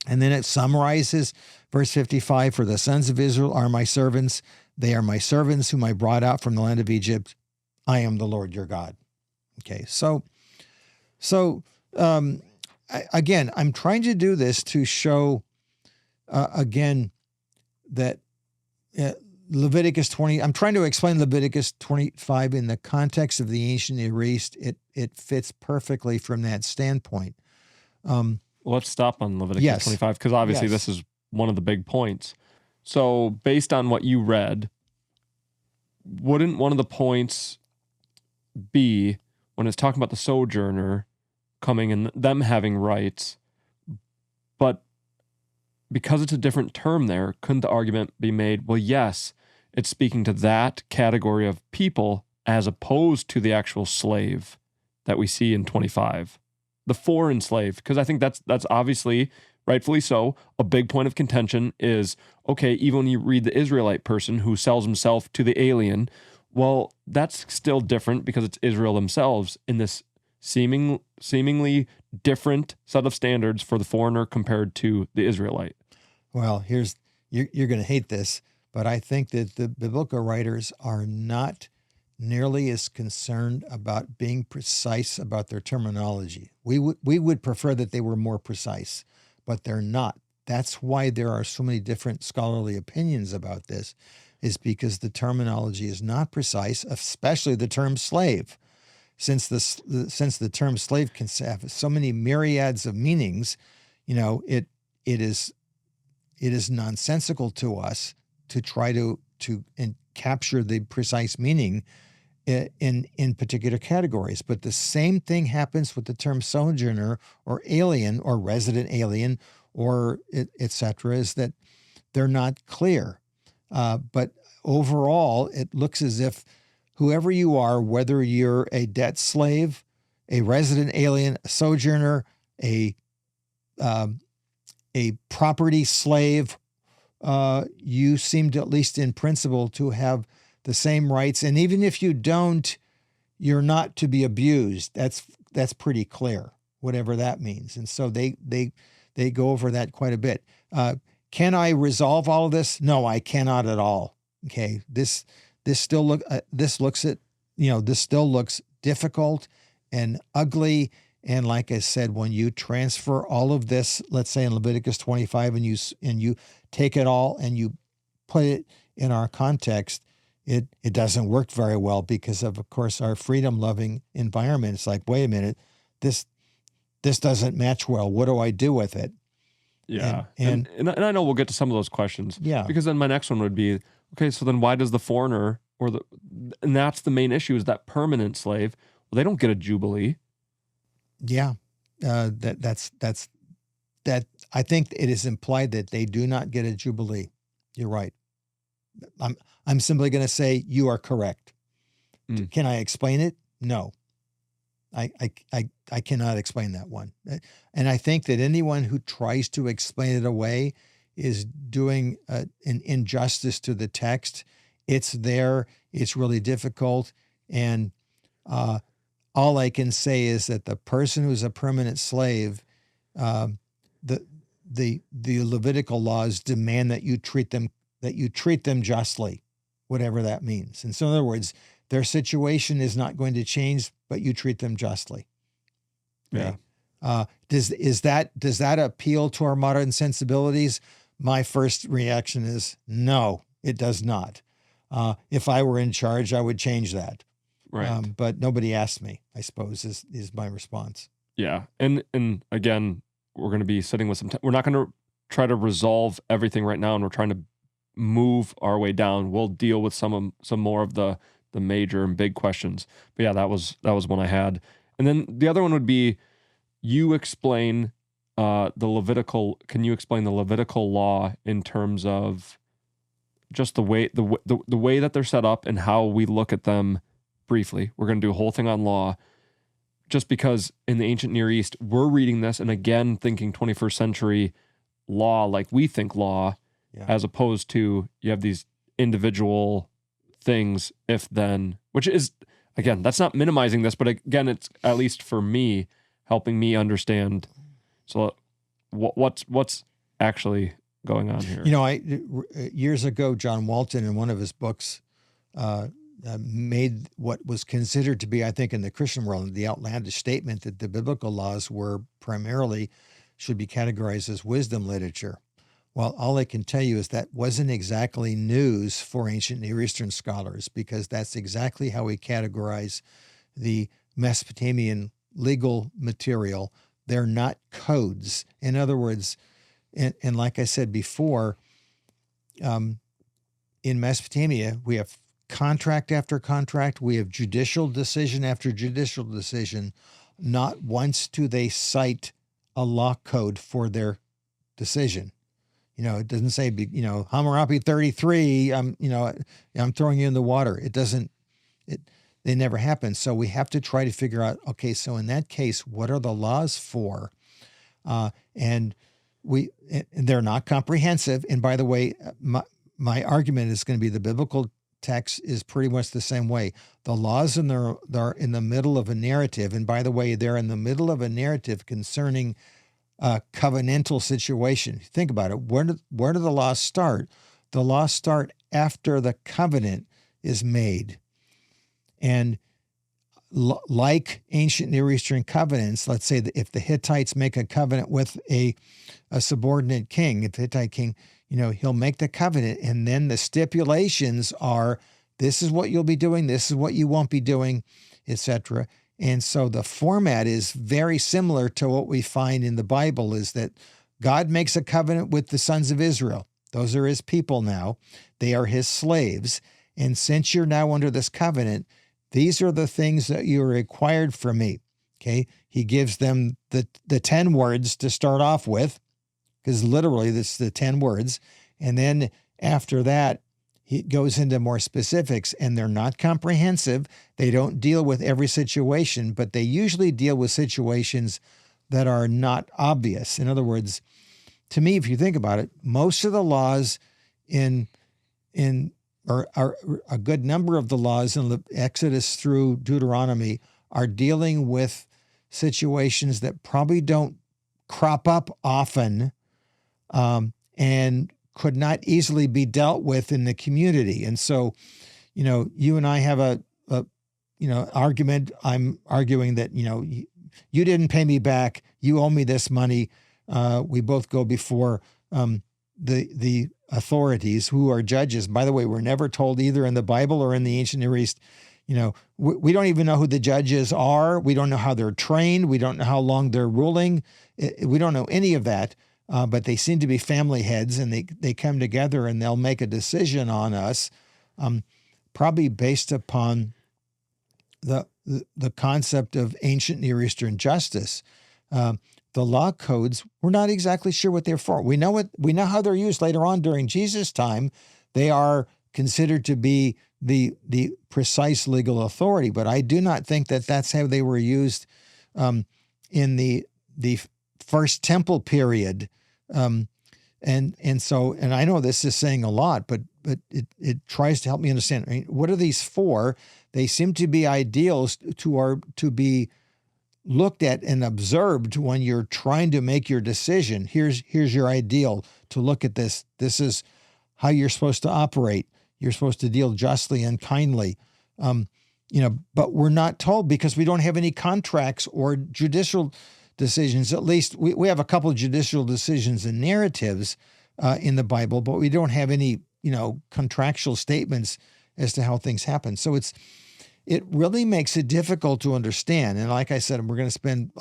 And then it summarizes verse 55, for the sons of Israel are my servants. They are my servants whom I brought out from the land of Egypt. I am the Lord your God. Okay, again, I'm trying to do this to show, again, that Leviticus 20, I'm trying to explain Leviticus 25 in the context of the ancient Near East. It fits perfectly from that standpoint. Let's stop on Leviticus 25, because obviously this is one of the big points. So based on what you read, wouldn't one of the points be, when it's talking about the sojourner coming and them having rights, but because it's a different term there, couldn't the argument be made, well, yes, it's speaking to that category of people as opposed to the actual slave that we see in 25, the foreign slave? Because I think that's obviously, rightfully so, a big point of contention is, okay, even when you read the Israelite person who sells himself to the alien, well, that's still different because it's Israel themselves in this seemingly different set of standards for the foreigner compared to the Israelite? Well, you're going to hate this, but I think that the biblical writers are not nearly as concerned about being precise about their terminology. We would prefer that they were more precise, but they're not. That's why there are so many different scholarly opinions about this, is because the terminology is not precise, especially the term slave. Since the term slave can have so many myriads of meanings, it is nonsensical to us to try to capture the precise meaning in particular categories. But the same thing happens with the term sojourner or alien or resident alien or et cetera, is that they're not clear. But overall, it looks as if whoever you are, whether you're a debt slave, a resident alien, a sojourner, a property slave, you seem to, at least in principle, to have the same rights. And even if you don't, you're not to be abused. That's pretty clear, whatever that means. And so they go over that quite a bit. Can I resolve all of this? No, I cannot at all. Okay, this still looks difficult and ugly. And like I said, when you transfer all of this, let's say in Leviticus 25, and you take it all and you put it in our context, it doesn't work very well because of course, our freedom-loving environment. It's like, wait a minute, this doesn't match well. What do I do with it? Yeah, and I know we'll get to some of those questions. Yeah, because then my next one would be, okay, so then why does the foreigner and that's the main issue, is that permanent slave? Well, they don't get a jubilee. Yeah, that's I think it is implied that they do not get a jubilee. You're right. I'm simply going to say you are correct. Can I explain it? No. I cannot explain that one. And I think that anyone who tries to explain it away is doing an injustice to the text. It's there. It's really difficult. And all I can say is that the person who's a permanent slave, the Levitical laws demand that you treat them justly, whatever that means. And so in other words, their situation is not going to change, but you treat them justly. Okay? Yeah. Does that appeal to our modern sensibilities? My first reaction is no, it does not. If I were in charge, I would change that. Right. But nobody asked me, I suppose, is my response. Yeah. And again, we're going to be sitting with we're not going to try to resolve everything right now, and we're trying to move our way down. We'll deal with some more of the major and big questions. But yeah, that was one I had. And then the other one would be, you explain can you explain the Levitical law in terms of just the way that they're set up and how we look at them briefly. We're going to do a whole thing on law, just because in the ancient Near East, we're reading this and again thinking 21st century law like we think law, as opposed to you have these individual things, if then, which is, again, that's not minimizing this, but again, it's, at least for me, helping me understand. So what's actually going on here? Years ago, John Walton, in one of his books, made what was considered to be, I think, in the Christian world, the outlandish statement that the biblical laws should be categorized as wisdom literature. Well, all I can tell you is that wasn't exactly news for ancient Near Eastern scholars, because that's exactly how we categorize the Mesopotamian legal material. They're not codes. In other words, and like I said before, in Mesopotamia, we have contract after contract. We have judicial decision after judicial decision. Not once do they cite a law code for their decision. It doesn't say, Hammurabi 33, I'm throwing you in the water. It doesn't, they never happen. So we have to try to figure out, okay, so in that case, what are the laws for? And they're not comprehensive. And by the way, my argument is going to be the biblical text is pretty much the same way. The laws they're in the middle of a narrative. And by the way, they're in the middle of a narrative concerning a covenantal situation. Think about it. Where do the laws start? The laws start after the covenant is made. And like ancient Near Eastern covenants, let's say that if the Hittites make a covenant with a subordinate king, if the Hittite king, he'll make the covenant, and then the stipulations are, this is what you'll be doing, this is what you won't be doing, etc. And so the format is very similar to what we find in the Bible, is that God makes a covenant with the sons of Israel. Those are his people now. They are his slaves. And since you're now under this covenant, these are the things that you are required from me. Okay. He gives them the 10 words to start off with, because literally this is the 10 words. And then after that, he goes into more specifics, and they're not comprehensive. They don't deal with every situation, but they usually deal with situations that are not obvious. In other words, to me, if you think about it, most of the laws or a good number of the laws in Exodus through Deuteronomy are dealing with situations that probably don't crop up often, and could not easily be dealt with in the community. And so, you and I have a argument. I'm arguing that, you didn't pay me back. You owe me this money. We both go before the authorities, who are judges. By the way, we're never told either in the Bible or in the ancient Near East, we don't even know who the judges are. We don't know how they're trained. We don't know how long they're ruling. We don't know any of that. But they seem to be family heads, and they come together and they'll make a decision on us, probably based upon the concept of ancient Near Eastern justice. The law codes, we're not exactly sure what they're for. We know how they're used later on during Jesus' time. They are considered to be the precise legal authority, but I do not think that that's how they were used in the First Temple period. And I know this is saying a lot, but it tries to help me understand. I mean, what are these for? They seem to be ideals to be looked at and observed when you're trying to make your decision. Here's your ideal to look at this. This is how you're supposed to operate. You're supposed to deal justly and kindly. But we're not told, because we don't have any contracts or judicial decisions. At least we have a couple of judicial decisions and narratives in the Bible, but we don't have any, contractual statements as to how things happen. So it really makes it difficult to understand. And like I said, we're going to spend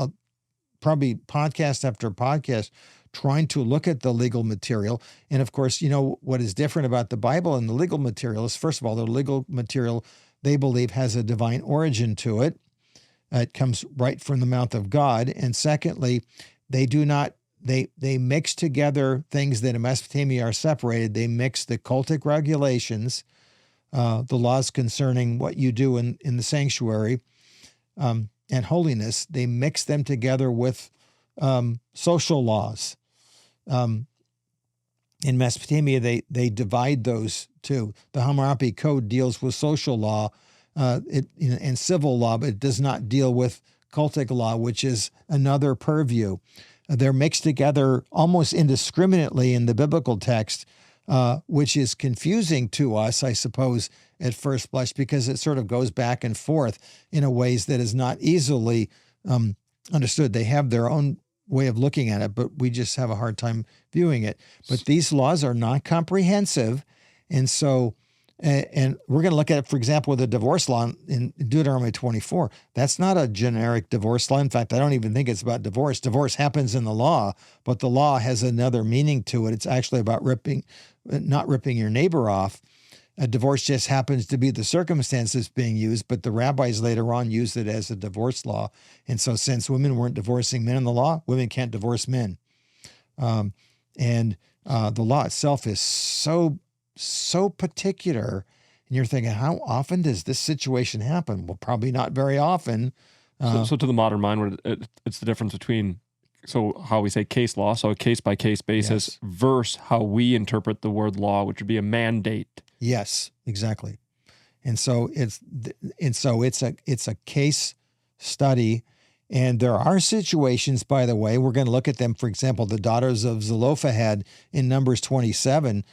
probably podcast after podcast trying to look at the legal material. And of course, what is different about the Bible and the legal material is, first of all, the legal material, they believe, has a divine origin to it. It comes right from the mouth of God. And secondly, they mix together things that in Mesopotamia are separated. They mix the cultic regulations, the laws concerning what you do in the sanctuary, and holiness. They mix them together with social laws. In Mesopotamia, they divide those two. The Hammurabi Code deals with social law and civil law, but it does not deal with cultic law, which is another purview. They're mixed together almost indiscriminately in the biblical text, which is confusing to us, I suppose, at first blush, because it sort of goes back and forth in a ways that is not easily understood. They have their own way of looking at it, but we just have a hard time viewing it. But these laws are not comprehensive, and so and we're going to look at it, for example, with the divorce law in Deuteronomy 24. That's not a generic divorce law. In fact, I don't even think it's about divorce. Divorce happens in the law, but the law has another meaning to it. It's actually about not ripping your neighbor off. A divorce just happens to be the circumstances being used, but the rabbis later on used it as a divorce law. And so since women weren't divorcing men in the law, women can't divorce men. The law itself is so particular, and you're thinking, how often does this situation happen? Well, probably not very often. So to the modern mind, it's the difference between, how we say case law, so a case-by-case basis, yes, versus how we interpret the word law, which would be a mandate. Yes, exactly. And so it's a case study. And there are situations, by the way, we're going to look at them. For example, the daughters of Zelophehad in Numbers 27,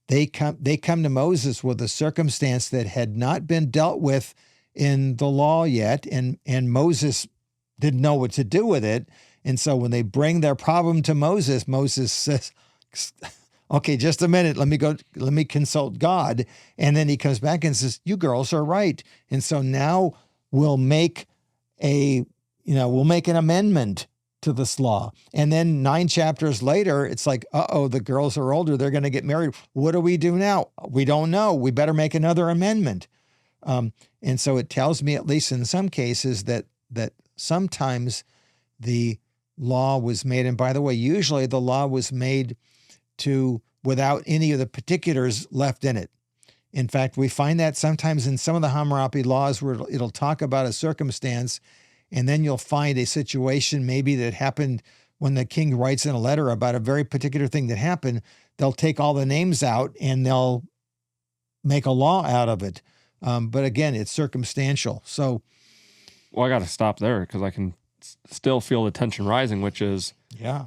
they come to Moses with a circumstance that had not been dealt with in the law yet, and Moses didn't know what to do with it. And so when they bring their problem to Moses, Moses says, okay, just a minute, let me consult God. And then he comes back and says, you girls are right. And so now we'll make an amendment to this law. And then 9 chapters later, it's like, the girls are older, they're going to get married. What do we do now? We don't know. We better make another amendment. And so it tells me, at least in some cases, that sometimes the law was made, and by the way, usually the law was made without any of the particulars left in it. In fact, we find that sometimes in some of the Hammurabi laws where it'll talk about a circumstance, and then you'll find a situation maybe that happened when the king writes in a letter about a very particular thing that happened. They'll take all the names out and they'll make a law out of it. But again, it's circumstantial. So, well, I got to stop there because I can still feel the tension rising, which is, yeah.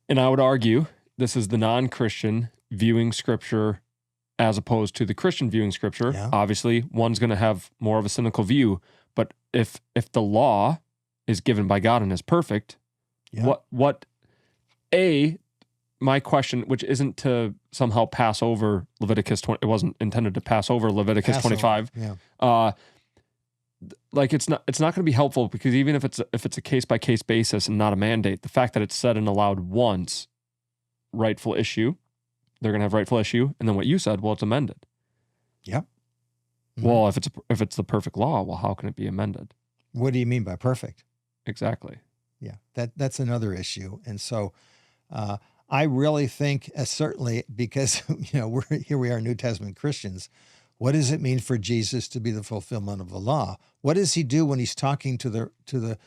And I would argue this is the non-Christian viewing Scripture as opposed to the Christian viewing Scripture. Yeah. Obviously, one's going to have more of a cynical view. But if the law is given by God and is perfect, yeah. My question, which isn't to somehow pass over Leviticus 20, it wasn't intended to pass over Leviticus 25. Yeah. It's not going to be helpful because even if it's a case by case basis and not a mandate, the fact that it's said and allowed once, rightful issue, they're going to have rightful issue, and then what you said, well, it's amended. Yep. Mm-hmm. Well, if it's the perfect law, well, how can it be amended? What do you mean by perfect? Exactly. Yeah, that's another issue, and so I really think, certainly, because we are New Testament Christians. What does it mean for Jesus to be the fulfillment of the law? What does he do when he's talking to the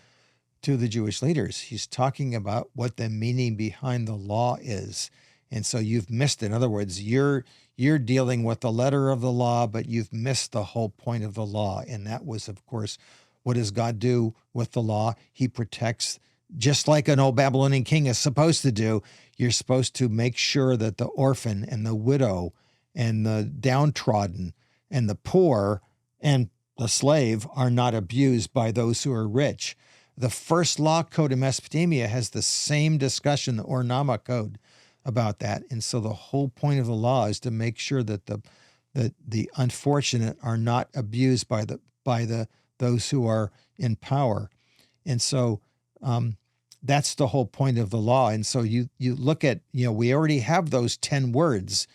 Jewish leaders? He's talking about what the meaning behind the law is, and so you've missed it. In other words, you're dealing with the letter of the law, but you've missed the whole point of the law, and that was, of course, what does God do with the law? He protects, just like an old Babylonian king is supposed to do. You're supposed to make sure that the orphan and the widow and the downtrodden and the poor and the slave are not abused by those who are rich. The first law code in Mesopotamia has the same discussion, the Ornama code, about that. And so the whole point of the law is to make sure that the unfortunate are not abused by those who are in power. And so that's the whole point of the law. And so you look at, we already have those 10 words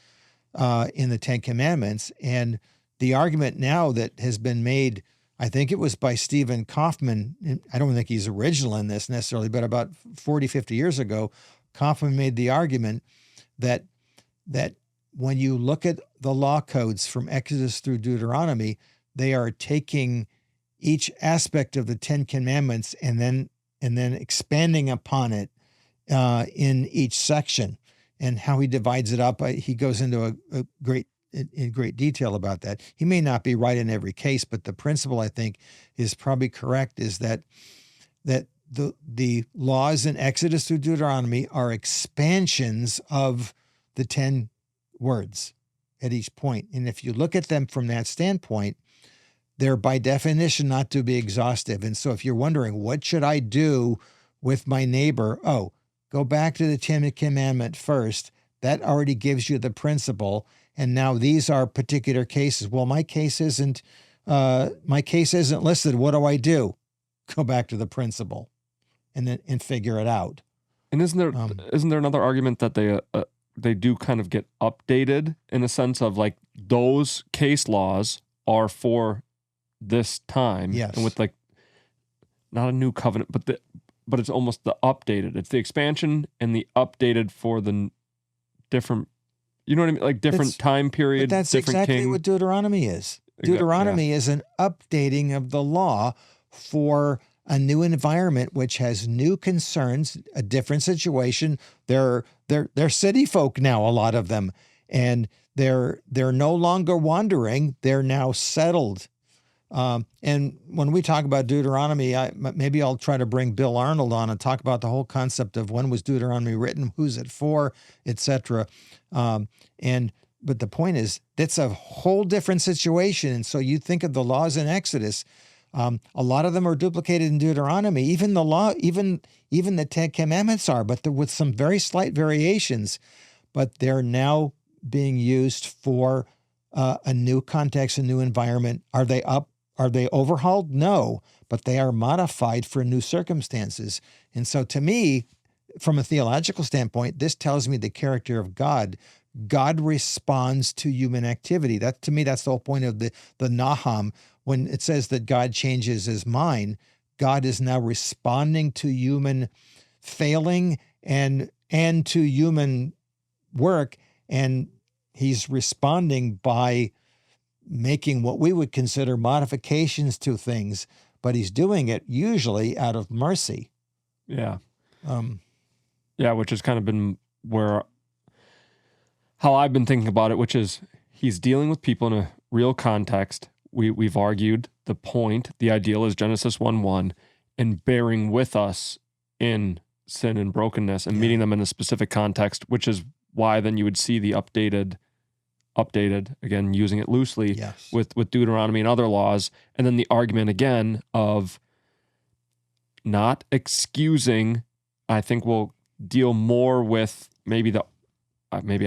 in the 10 Commandments. And the argument now that has been made, I think it was by Stephen Kaufman, and I don't think he's original in this necessarily, but about 40, 50 years ago, Kaufman made the argument that when you look at the law codes from Exodus through Deuteronomy, they are taking each aspect of the 10 Commandments and then expanding upon it in each section. And how he divides it up, he goes into in great detail about that. He may not be right in every case, but the principle, I think, is probably correct, is that the laws in Exodus through Deuteronomy are expansions of the 10 words at each point. And if you look at them from that standpoint, they're by definition not to be exhaustive. And so if you're wondering, what should I do with my neighbor? Oh, go back to the 10th commandment first. That already gives you the principle. And now these are particular cases. Well, my case isn't listed. What do I do? Go back to the principle and figure it out. And isn't there another argument that they do kind of get updated in the sense of like those case laws are for this time, yes, and with like not a new covenant, but it's almost the updated. It's the expansion and the updated for the different. You know what I mean? Like different time period. But that's different exactly king. What Deuteronomy is. Deuteronomy is an updating of the law for a new environment, which has new concerns, a different situation. They're city folk now, a lot of them, and They're no longer wandering. They're now settled. And when we talk about Deuteronomy, maybe I'll try to bring Bill Arnold on and talk about the whole concept of when was Deuteronomy written, who's it for, etc. But the point is, that's a whole different situation. And so you think of the laws in Exodus, a lot of them are duplicated in Deuteronomy. Even the law, even the Ten Commandments are, but with some very slight variations. But they're now being used for a new context, a new environment. Are they overhauled? No, but they are modified for new circumstances. And so to me, from a theological standpoint, this tells me the character of God. God responds to human activity. That, to me, that's the whole point of the Nahum. When it says that God changes his mind, God is now responding to human failing and to human work, and he's responding by making what we would consider modifications to things, but he's doing it usually out of mercy. Yeah. Which has kind of been how I've been thinking about it, which is he's dealing with people in a real context. We've argued the point, the ideal is Genesis 1:1, and bearing with us in sin and brokenness and meeting them in a specific context, which is why then you would see the updated, again, using it loosely, with Deuteronomy and other laws, and then the argument again of not excusing. I think we'll deal more with maybe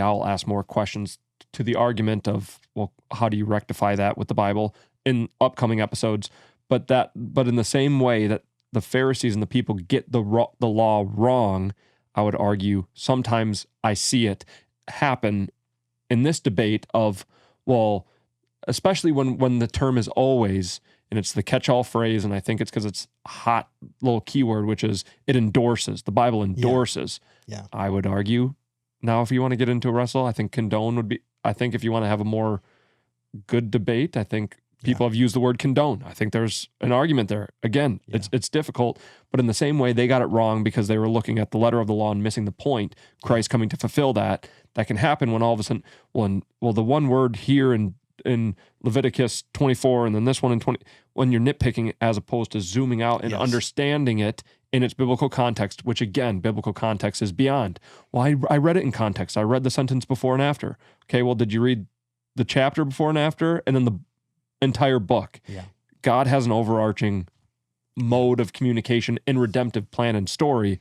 I'll ask more questions to the argument of, well, how do you rectify that with the Bible in upcoming episodes? But in the same way that the Pharisees and the people get the law wrong, I would argue sometimes I see it happen in this debate of, well, especially when the term is always, and it's the catch-all phrase, and I think it's because it's a hot little keyword, which is it endorses. The Bible endorses. Yeah. I would argue, now if you want to get into a wrestle, I think condone would be, I think if you want to have a more good debate, I think people have used the word condone. I think there's an argument there. Again, it's difficult, but in the same way, they got it wrong because they were looking at the letter of the law and missing the point. Christ coming to fulfill that. That can happen when all of a sudden, the one word here in Leviticus 24 and then this one in 20, when you're nitpicking as opposed to zooming out and understanding it in its biblical context, which again, biblical context is beyond. Well, I read it in context. I read the sentence before and after. Okay, well, did you read the chapter before and after and then the entire book? Yeah. God has an overarching mode of communication and redemptive plan and story.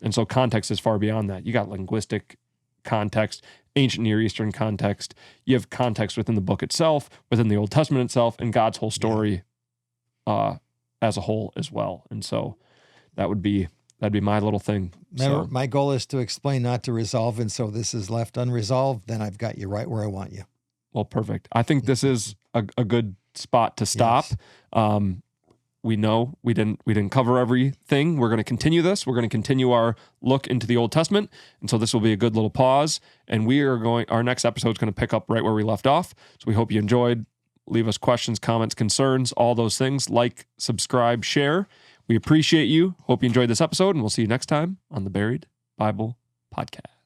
And so context is far beyond that. You got linguistic context, ancient Near Eastern context. You have context within the book itself, within the Old Testament itself, and God's whole story as a whole as well. And so that'd be my little thing. Remember, my goal is to explain, not to resolve. And so this is left unresolved, then I've got you right where I want you. Well, perfect. I think this is a good spot to stop. Yes. We know we didn't cover everything. We're going to continue this. We're going to continue our look into the Old Testament. And so this will be a good little pause. And our next episode is going to pick up right where we left off. So we hope you enjoyed. Leave us questions, comments, concerns, all those things. Like, subscribe, share. We appreciate you. Hope you enjoyed this episode, and we'll see you next time on the Buried Bible Podcast.